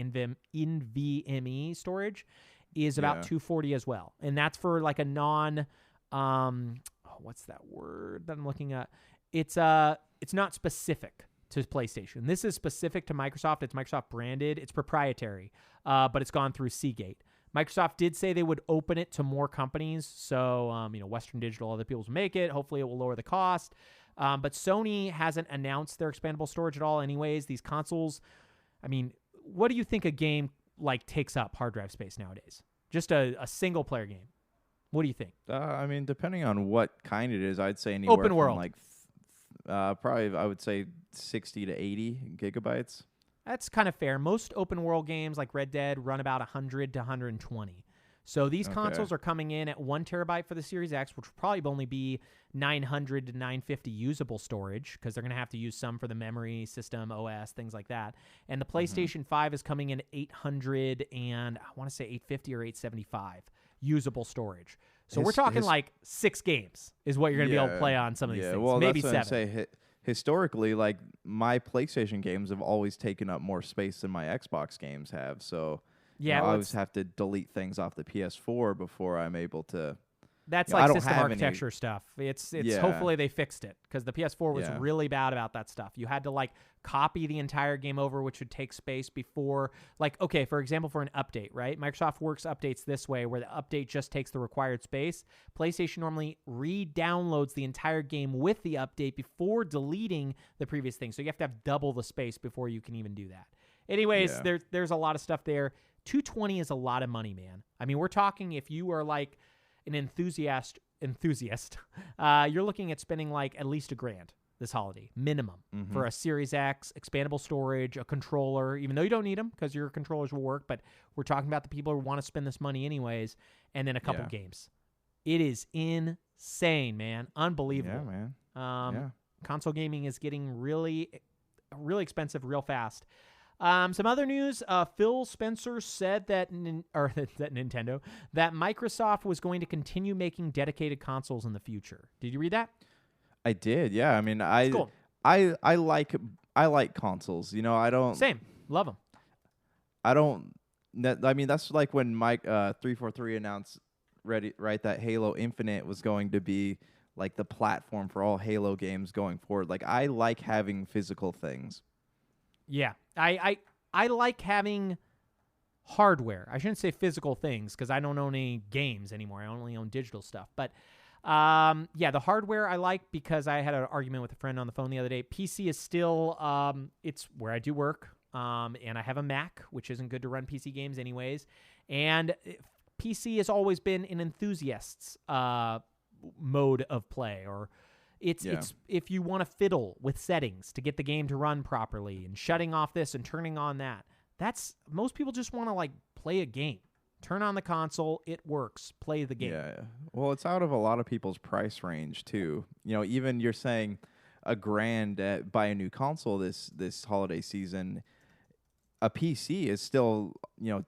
NVMe storage, is about $240 as well, and that's for like a non, what's that word that I'm looking at? It's not specific to PlayStation. This is specific to Microsoft. It's Microsoft branded. It's proprietary, but it's gone through Seagate. Microsoft did say they would open it to more companies. So, you know, Western Digital, other people will make it. Hopefully it will lower the cost. But Sony hasn't announced their expandable storage at all anyways. These consoles, I mean, what do you think a game like takes up hard drive space nowadays? Just a single player game. What do you think? I mean, depending on what kind it is, I'd say anywhere open world. From like probably I would say 60 to 80 gigabytes. That's kind of fair. Most open world games like Red Dead run about 100 to 120. So these consoles are coming in at 1 terabyte for the Series X, which will probably only be 900 to 950 usable storage because they're going to have to use some for the memory system, OS, things like that. And the PlayStation 5 is coming in at 800 and I want to say 850 or 875 usable storage. So we're talking like 6 games is what you're going to be able to play on some of these things. Well, maybe that's 7. What I'm saying. Historically, like my PlayStation games have always taken up more space than my Xbox games have. So I always have to delete things off the PS4 before I'm able to. That's like system architecture stuff. It's hopefully they fixed it because the PS4 was really bad about that stuff. You had to like copy the entire game over, which would take space before, like, okay, for example, for an update, right? Microsoft Works updates this way where the update just takes the required space. PlayStation normally re-downloads the entire game with the update before deleting the previous thing. So you have to have double the space before you can even do that. Anyways, there's a lot of stuff there. $220 is a lot of money, man. I mean, we're talking if you are like an enthusiast, you're looking at spending like at least $1,000 this holiday, minimum, for a Series X, expandable storage, a controller, even though you don't need them because your controllers will work, but we're talking about the people who want to spend this money anyways, and then a couple games. It is insane, man. Unbelievable. Yeah, man. Console gaming is getting really, really expensive real fast. Some other news, Phil Spencer said that Nintendo, that Microsoft was going to continue making dedicated consoles in the future. Did you read that? I did, yeah. I mean, cool. I like consoles. You know, I don't. Same, love them. I don't. I mean, that's like when Mike 343 announced, right, that Halo Infinite was going to be like the platform for all Halo games going forward. Like, I like having physical things. Yeah, I like having hardware. I shouldn't say physical things because I don't own any games anymore. I only own digital stuff. But the hardware I like because I had an argument with a friend on the phone the other day. PC is still it's where I do work, and I have a Mac, which isn't good to run PC games anyways. And PC has always been an enthusiast's mode of play, or it's if you want to fiddle with settings to get the game to run properly and shutting off this and turning on that. That's most people just want to like play a game. Turn on the console, it works. Play the game. Yeah. Well, it's out of a lot of people's price range too. You know, even you're saying $1,000 buy a new console this holiday season. a PC is still,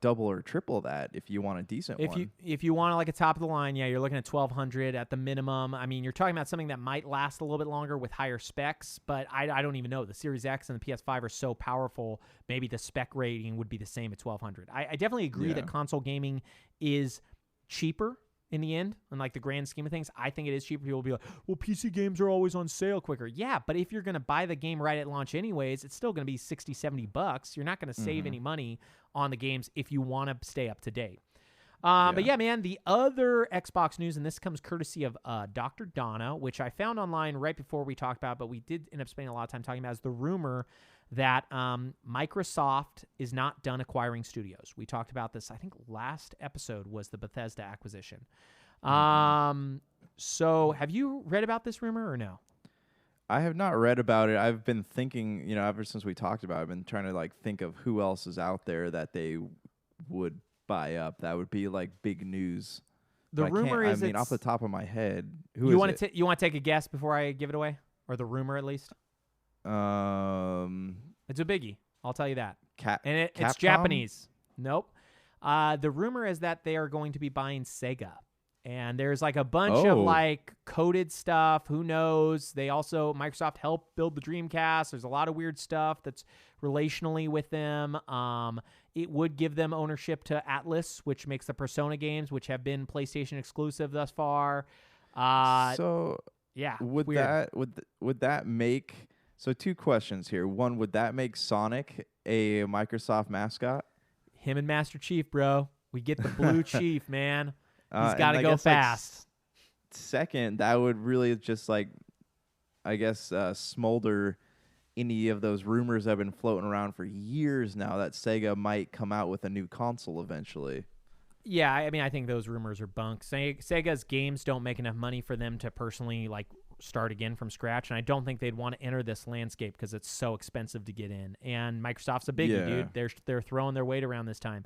double or triple that if you want a decent one. If you want like a top of the line, yeah, you're looking at $1,200 at the minimum. I mean, you're talking about something that might last a little bit longer with higher specs, but I don't even know. The Series X and the PS5 are so powerful. Maybe the spec rating would be the same at $1,200. I definitely agree that console gaming is cheaper in the end, in like the grand scheme of things. I think it is cheaper. People will be like, well, PC games are always on sale quicker. Yeah, but if you're going to buy the game right at launch anyways, it's still going to be $60-$70. You're not going to save any money on the games if you want to stay up to date. But yeah, man, the other Xbox news, and this comes courtesy of Dr. Donna, which I found online right before we talked about, but we did end up spending a lot of time talking about, is the rumor that Microsoft is not done acquiring studios. We talked about this, I think last episode was the Bethesda acquisition. So have you read about this rumor or no? I have not read about it. I've been thinking, ever since we talked about it, I've been trying to like think of who else is out there that they would buy up. That would be like big news. The rumor is, off the top of my head, you want to take a guess before I give it away, or the rumor at least? It's a biggie. I'll tell you that. It's Japanese. Nope. The rumor is that they are going to be buying Sega. And there's like a bunch of like coded stuff. Who knows? Microsoft helped build the Dreamcast. There's a lot of weird stuff that's relationally with them. It would give them ownership to Atlas, which makes the Persona games, which have been PlayStation exclusive thus far. Yeah. Would that make... So 2 questions here. One, would that make Sonic a Microsoft mascot? Him and Master Chief, bro. We get the blue chief, man. He's got to go fast. Second, that would really just smolder any of those rumors that have been floating around for years now that Sega might come out with a new console eventually. Yeah, I mean, I think those rumors are bunk. Sega's games don't make enough money for them to personally start again from scratch, and I don't think they'd want to enter this landscape because it's so expensive to get in. And Microsoft's a biggie, dude. They're throwing their weight around this time.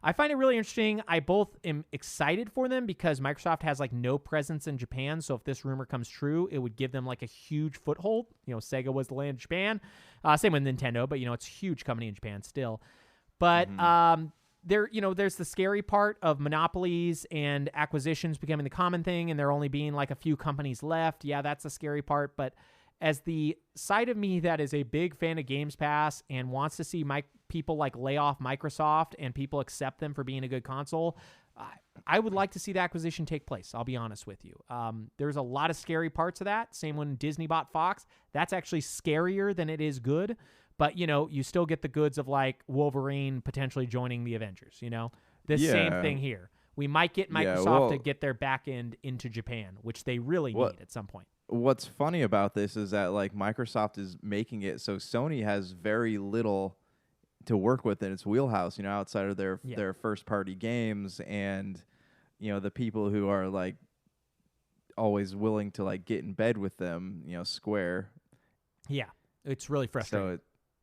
I find it really interesting. I both am excited for them because Microsoft has no presence in Japan. So if this rumor comes true, it would give them a huge foothold. Sega was the land of Japan. Same with Nintendo, but it's a huge company in Japan still. But there's the scary part of monopolies and acquisitions becoming the common thing, and there only being a few companies left. Yeah, that's a scary part. But as the side of me that is a big fan of Games Pass and wants to see people lay off Microsoft and people accept them for being a good console, I would like to see the acquisition take place. I'll be honest with you. There's a lot of scary parts of that. Same when Disney bought Fox. That's actually scarier than it is good. But, you still get the goods of Wolverine potentially joining the Avengers, Same thing here. We might get Microsoft to get their back end into Japan, which they really need at some point. What's funny about this is that Microsoft is making it so Sony has very little to work with in its wheelhouse, outside of their first party games, and the people who are always willing to get in bed with them, Square. Yeah, it's really frustrating.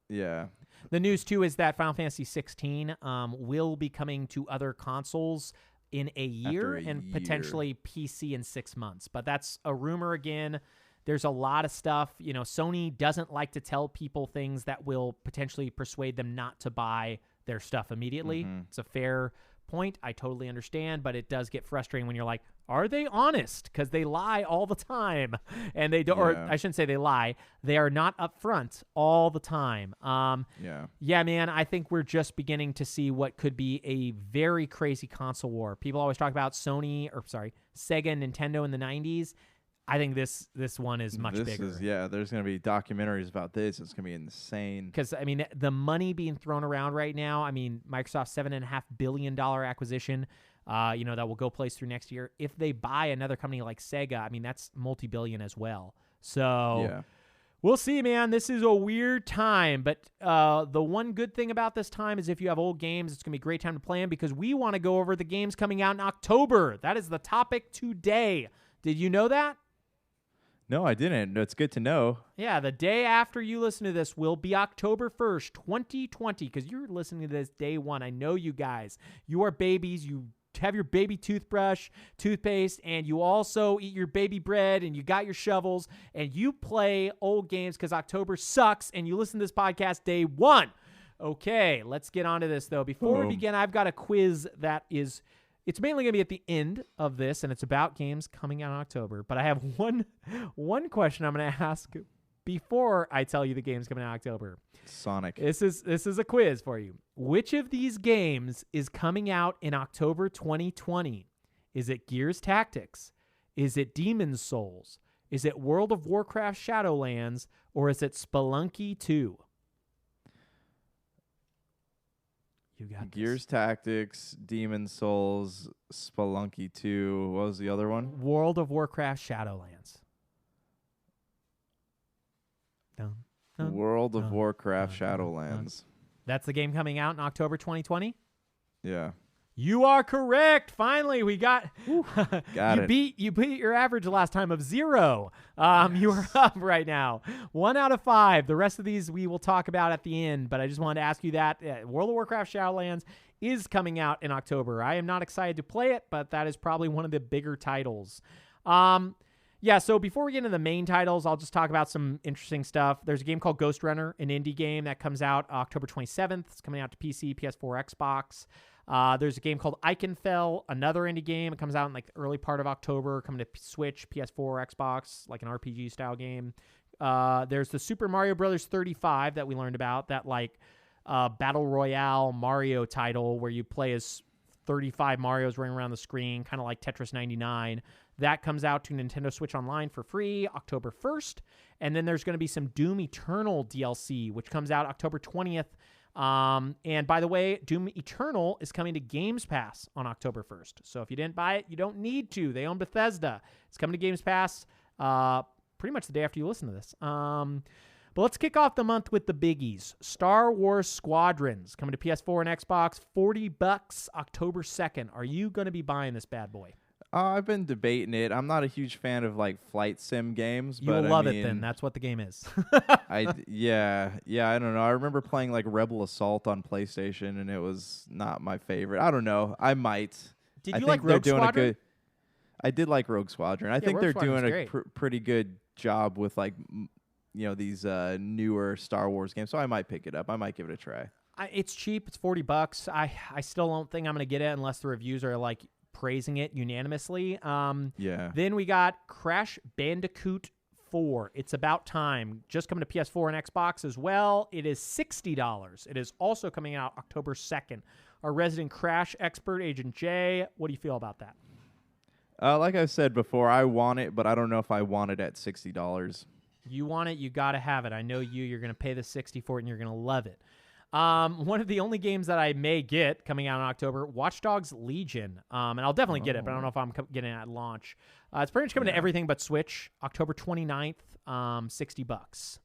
Yeah. The news too is that Final Fantasy 16 will be coming to other consoles in a year and potentially PC in 6 months. But that's a rumor again. There's a lot of stuff. Sony doesn't like to tell people things that will potentially persuade them not to buy their stuff immediately. It's a fair point. I totally understand, but it does get frustrating when you're like, are they honest? Because they lie all the time. And they don't, or I shouldn't say they lie. They are not upfront all the time. Yeah, man, I think we're just beginning to see what could be a very crazy console war. People always talk about Sega and Nintendo in the 90s. I think this one is much bigger. There's going to be documentaries about this. It's going to be insane. Because, the money being thrown around right now, Microsoft's $7.5 billion acquisition, that will go place through next year. If they buy another company like Sega, that's multi-billion as well. So we'll see, man. This is a weird time. But the one good thing about this time is if you have old games, it's going to be a great time to play them because we want to go over the games coming out in October. That is the topic today. Did you know that? No, I didn't. It's good to know. Yeah, the day after you listen to this will be October 1st, 2020, because you're listening to this day one. I know you guys. You are babies. You have your baby toothbrush, toothpaste, and you also eat your baby bread, and you got your shovels, and you play old games because October sucks, and you listen to this podcast day one. Okay, let's get on to this, though. Before we begin, I've got a quiz that is... It's mainly going to be at the end of this, and it's about games coming out in October. But I have one question I'm going to ask before I tell you the games coming out in October. Sonic. This is a quiz for you. Which of these games is coming out in October 2020? Is it Gears Tactics? Is it Demon's Souls? Is it World of Warcraft Shadowlands? Or is it Spelunky 2? You got Gears Tactics, Demon's Souls, Spelunky 2. What was the other one? World of Warcraft Shadowlands. Dun, dun, World of Warcraft Shadowlands. That's the game coming out in October 2020? Yeah. You are correct. Finally, we got it. You beat your average last time of 0. You are up right now. 1 out of 5. The rest of these we will talk about at the end, but I just wanted to ask you that. World of Warcraft Shadowlands is coming out in October. I am not excited to play it, but that is probably one of the bigger titles. Yeah, so before we get into the main titles, I'll just talk about some interesting stuff. There's a game called Ghost Runner, an indie game that comes out October 27th. It's coming out to PC, PS4, Xbox. There's a game called Eichenfell, another indie game. It comes out in like the early part of October, coming to Switch, PS4, Xbox, like an RPG style game. There's the Super Mario Brothers 35 that we learned about, that like battle royale Mario title where you play as 35 Marios running around the screen, kind of like Tetris 99. That comes out to Nintendo Switch Online for free October 1st. And then there's going to be some Doom Eternal DLC, which comes out October 20th. And by the way, Doom Eternal is coming to Games Pass on October 1st. So if you didn't buy it, you don't need to. They own Bethesda. It's coming to Games Pass pretty much the day after you listen to this. But let's kick off the month with the biggies. Star Wars Squadrons coming to PS4 and Xbox, $40 October 2nd. Are you going to be buying this bad boy? I've been debating it. I'm not a huge fan of like flight sim games. You'll love it then. That's what the game is. Yeah, I don't know. I remember playing like Rebel Assault on PlayStation, and it was not my favorite. I don't know. I might. Did you like Rogue Squadron? I did like Rogue Squadron. I think they're doing a pretty good job with like these newer Star Wars games. So I might pick it up. I might give it a try. It's cheap. It's $40. I still don't think I'm going to get it unless the reviews are like praising it unanimously. Then we got Crash Bandicoot 4. It's About Time. Just coming to PS4 and Xbox as well. It is $60. It is also coming out October 2nd. Our resident Crash expert, Agent J, what do you feel about that? Like I said before, I want it, but I don't know if I want it at $60. You want it, you got to have it. I know you're going to pay the $60 for it, and you're going to love it. One of the only games that I may get coming out in October, Watch Dogs Legion. And I'll definitely get it, but I don't know if I'm getting it at launch. It's pretty much coming to everything but Switch, October 29th, $60.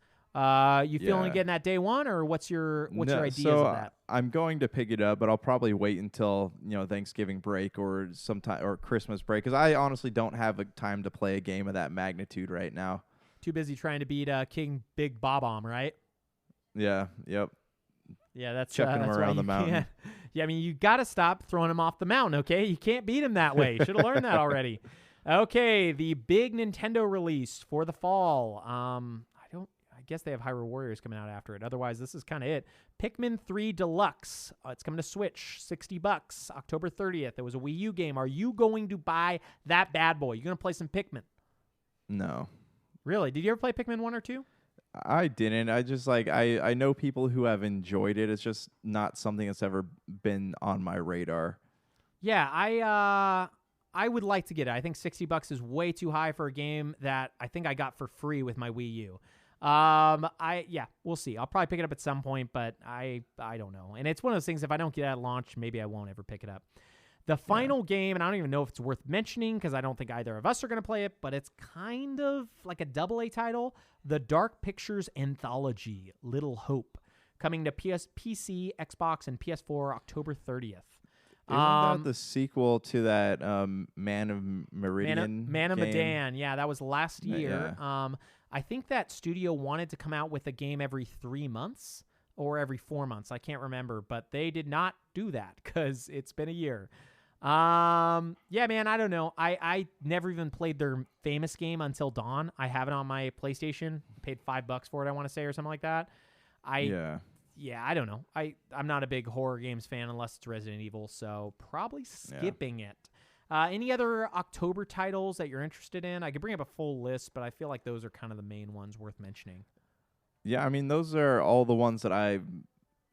You feeling getting that day one, or what's your ideas of that? I'm going to pick it up, but I'll probably wait until Thanksgiving break or sometime or Christmas break, because I honestly don't have a time to play a game of that magnitude right now. Too busy trying to beat King Big Bob-omb, right? Yeah. Yep. Yeah, that's chucking him around the mountain. Can't. Yeah, I mean, you got to stop throwing him off the mountain, okay? You can't beat him that way. Should have learned that already. Okay, the big Nintendo release for the fall. I guess they have Hyrule Warriors coming out after it. Otherwise, this is kind of it. Pikmin 3 Deluxe. It's coming to Switch, $60, October 30th. It was a Wii U game. Are you going to buy that bad boy? You going to play some Pikmin? No. Really? Did you ever play Pikmin 1 or 2? I didn't. I just I know people who have enjoyed it. It's just not something that's ever been on my radar. Yeah, I would like to get it. I think $60 is way too high for a game that I think I got for free with my Wii U. We'll see. I'll probably pick it up at some point, but I don't know. And it's one of those things, if I don't get it at launch, maybe I won't ever pick it up. The final game, and I don't even know if it's worth mentioning because I don't think either of us are going to play it, but it's kind of like a AA title, The Dark Pictures Anthology, Little Hope, coming to PC, Xbox, and PS4 October 30th. Isn't that the sequel to that Man of Meridian Man of game? Medan, yeah, that was last year. Yeah. I think that studio wanted to come out with a game every 3 months or every 4 months. I can't remember, but they did not do that because it's been a year. Yeah, man, I don't know. I never even played their famous game Until Dawn. I have it on my PlayStation. Paid $5 for it, I want to say, or something like that. Yeah, I don't know. I'm not a big horror games fan unless it's Resident Evil, so probably skipping it. Any other October titles that you're interested in? I could bring up a full list, but I feel like those are kind of the main ones worth mentioning. Yeah, I mean, those are all the ones that I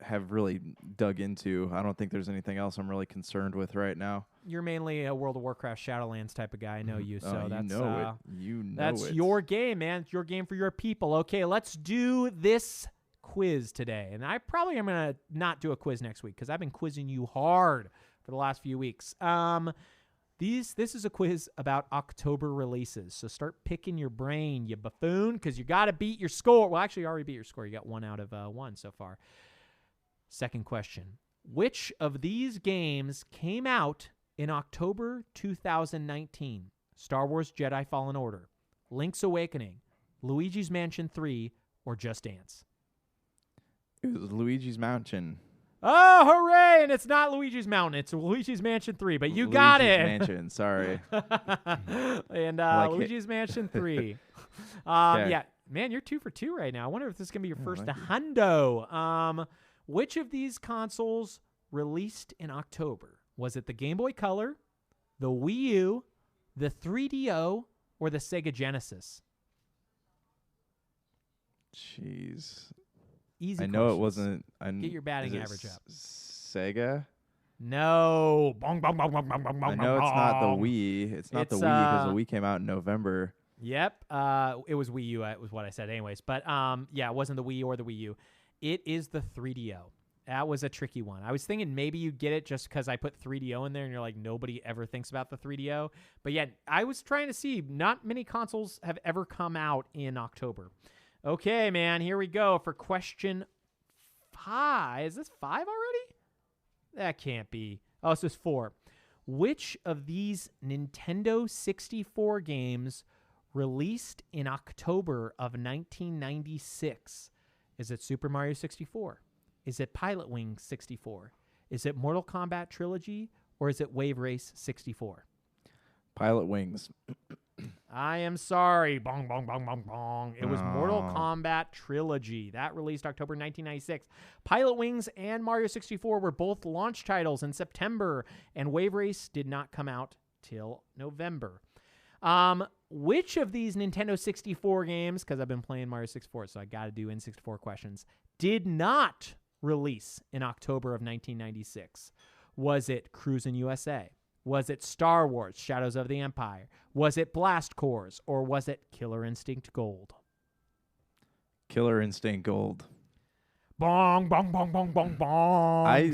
have really dug into. I don't think there's anything else I'm really concerned with right now. You're mainly a World of Warcraft Shadowlands type of guy. I know you, so that's your game, man. It's your game for your people. Okay, let's do this quiz today. And I probably am going to not do a quiz next week because I've been quizzing you hard for the last few weeks. This is a quiz about October releases, so start picking your brain, you buffoon, because you got to beat your score. Well, actually, you already beat your score. You got 1 out of 1 so far. Second question. Which of these games came out in October 2019? Star Wars Jedi Fallen Order, Link's Awakening, Luigi's Mansion 3, or Just Dance? It was Luigi's Mansion. Oh, hooray! And it's not Luigi's Mountain. It's Luigi's Mansion 3, but you got it. Luigi's Mansion, sorry. And Luigi's Mansion 3. Yeah, man, you're 2 for 2 right now. I wonder if this is going to be your first hundo. Which of these consoles released in October? Was it the Game Boy Color, the Wii U, the 3DO, or the Sega Genesis? Jeez. Easy I know questions. it wasn't. Get your batting average up. Sega? No. Bong, bong, bong, bong, bong, bong, I know it's not the Wii. It's not the Wii because the Wii came out in November. Yep. It was Wii U. Was what I said anyways. But yeah, it wasn't the Wii or the Wii U. It is the 3DO. That was a tricky one. I was thinking maybe you get it just because I put 3DO in there and you're like, nobody ever thinks about the 3DO. But yet, I was trying to see, not many consoles have ever come out in October. Okay, man, here we go for question 5. Is this 5 already? That can't be. Oh, it's just 4. Which of these Nintendo 64 games released in October of 1996? Is it Super Mario 64? Is it Pilot Wings 64? Is it Mortal Kombat Trilogy? Or is it Wave Race 64? Pilot Wings. I am sorry. Bong, bong, bong, bong, bong. It was Mortal Kombat Trilogy. That released October 1996. Pilot Wings and Mario 64 were both launch titles in September, and Wave Race did not come out till November. Which of these Nintendo 64 games, because I've been playing Mario 64, so I got to do N64 questions, did not release in October of 1996? Was it Cruisin' USA? Was it Star Wars Shadows of the Empire? Was it Blast Corps? Or was it Killer Instinct Gold? Killer Instinct Gold. Bong, bong, bong, bong, bong, bong. I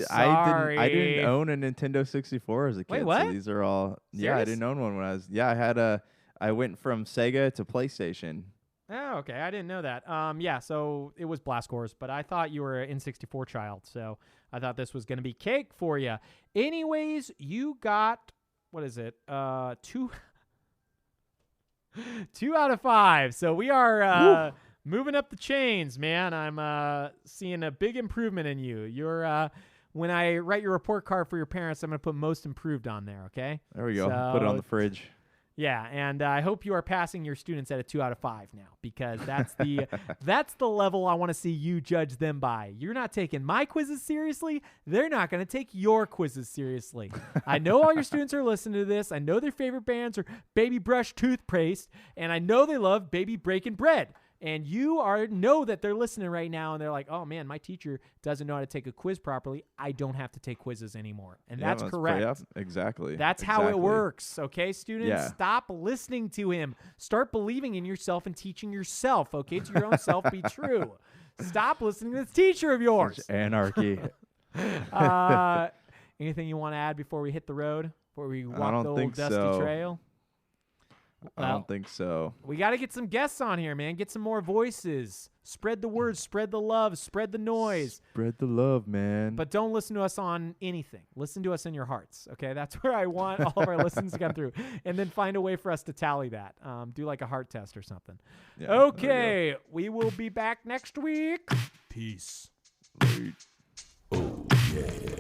didn't own a Nintendo 64 as a kid. Wait, what? So these are all. Serious? Yeah, I didn't own one when I was. Yeah, I went from Sega to PlayStation. Oh, okay. I didn't know that. Yeah, so it was Blast Corps, but I thought you were an N64 child, so I thought this was going to be cake for you. Anyways, you got, what is it? 2 out of 5. So we are moving up the chains, man. I'm seeing a big improvement in you. You're when I write your report card for your parents, I'm going to put most improved on there, okay? There we go. So, put it on the fridge. Yeah, and I hope you are passing your students at a 2 out of 5 now, because that's the that's the level I want to see you judge them by. You're not taking my quizzes seriously. They're not going to take your quizzes seriously. I know all your students are listening to this. I know their favorite bands are Baby Brush Toothpaste, and I know they love Baby Breaking Bread. And you know that they're listening right now, and they're like, oh, man, my teacher doesn't know how to take a quiz properly. I don't have to take quizzes anymore. And that's correct. Yeah, exactly. That's how it works, okay, students? Yeah. Stop listening to him. Start believing in yourself and teaching yourself, okay? To your own self, be true. Stop listening to this teacher of yours. It's anarchy. Anything you want to add before we hit the road? Before we walk the old dusty trail? I don't think so. We got to get some guests on here, man. Get some more voices. Spread the word. Spread the love. Spread the noise. Spread the love, man. But don't listen to us on anything. Listen to us in your hearts, okay? That's where I want all of our listens to come through. And then find a way for us to tally that. Do like a heart test or something. Yeah, okay. We will be back next week. Peace. Oh, yeah.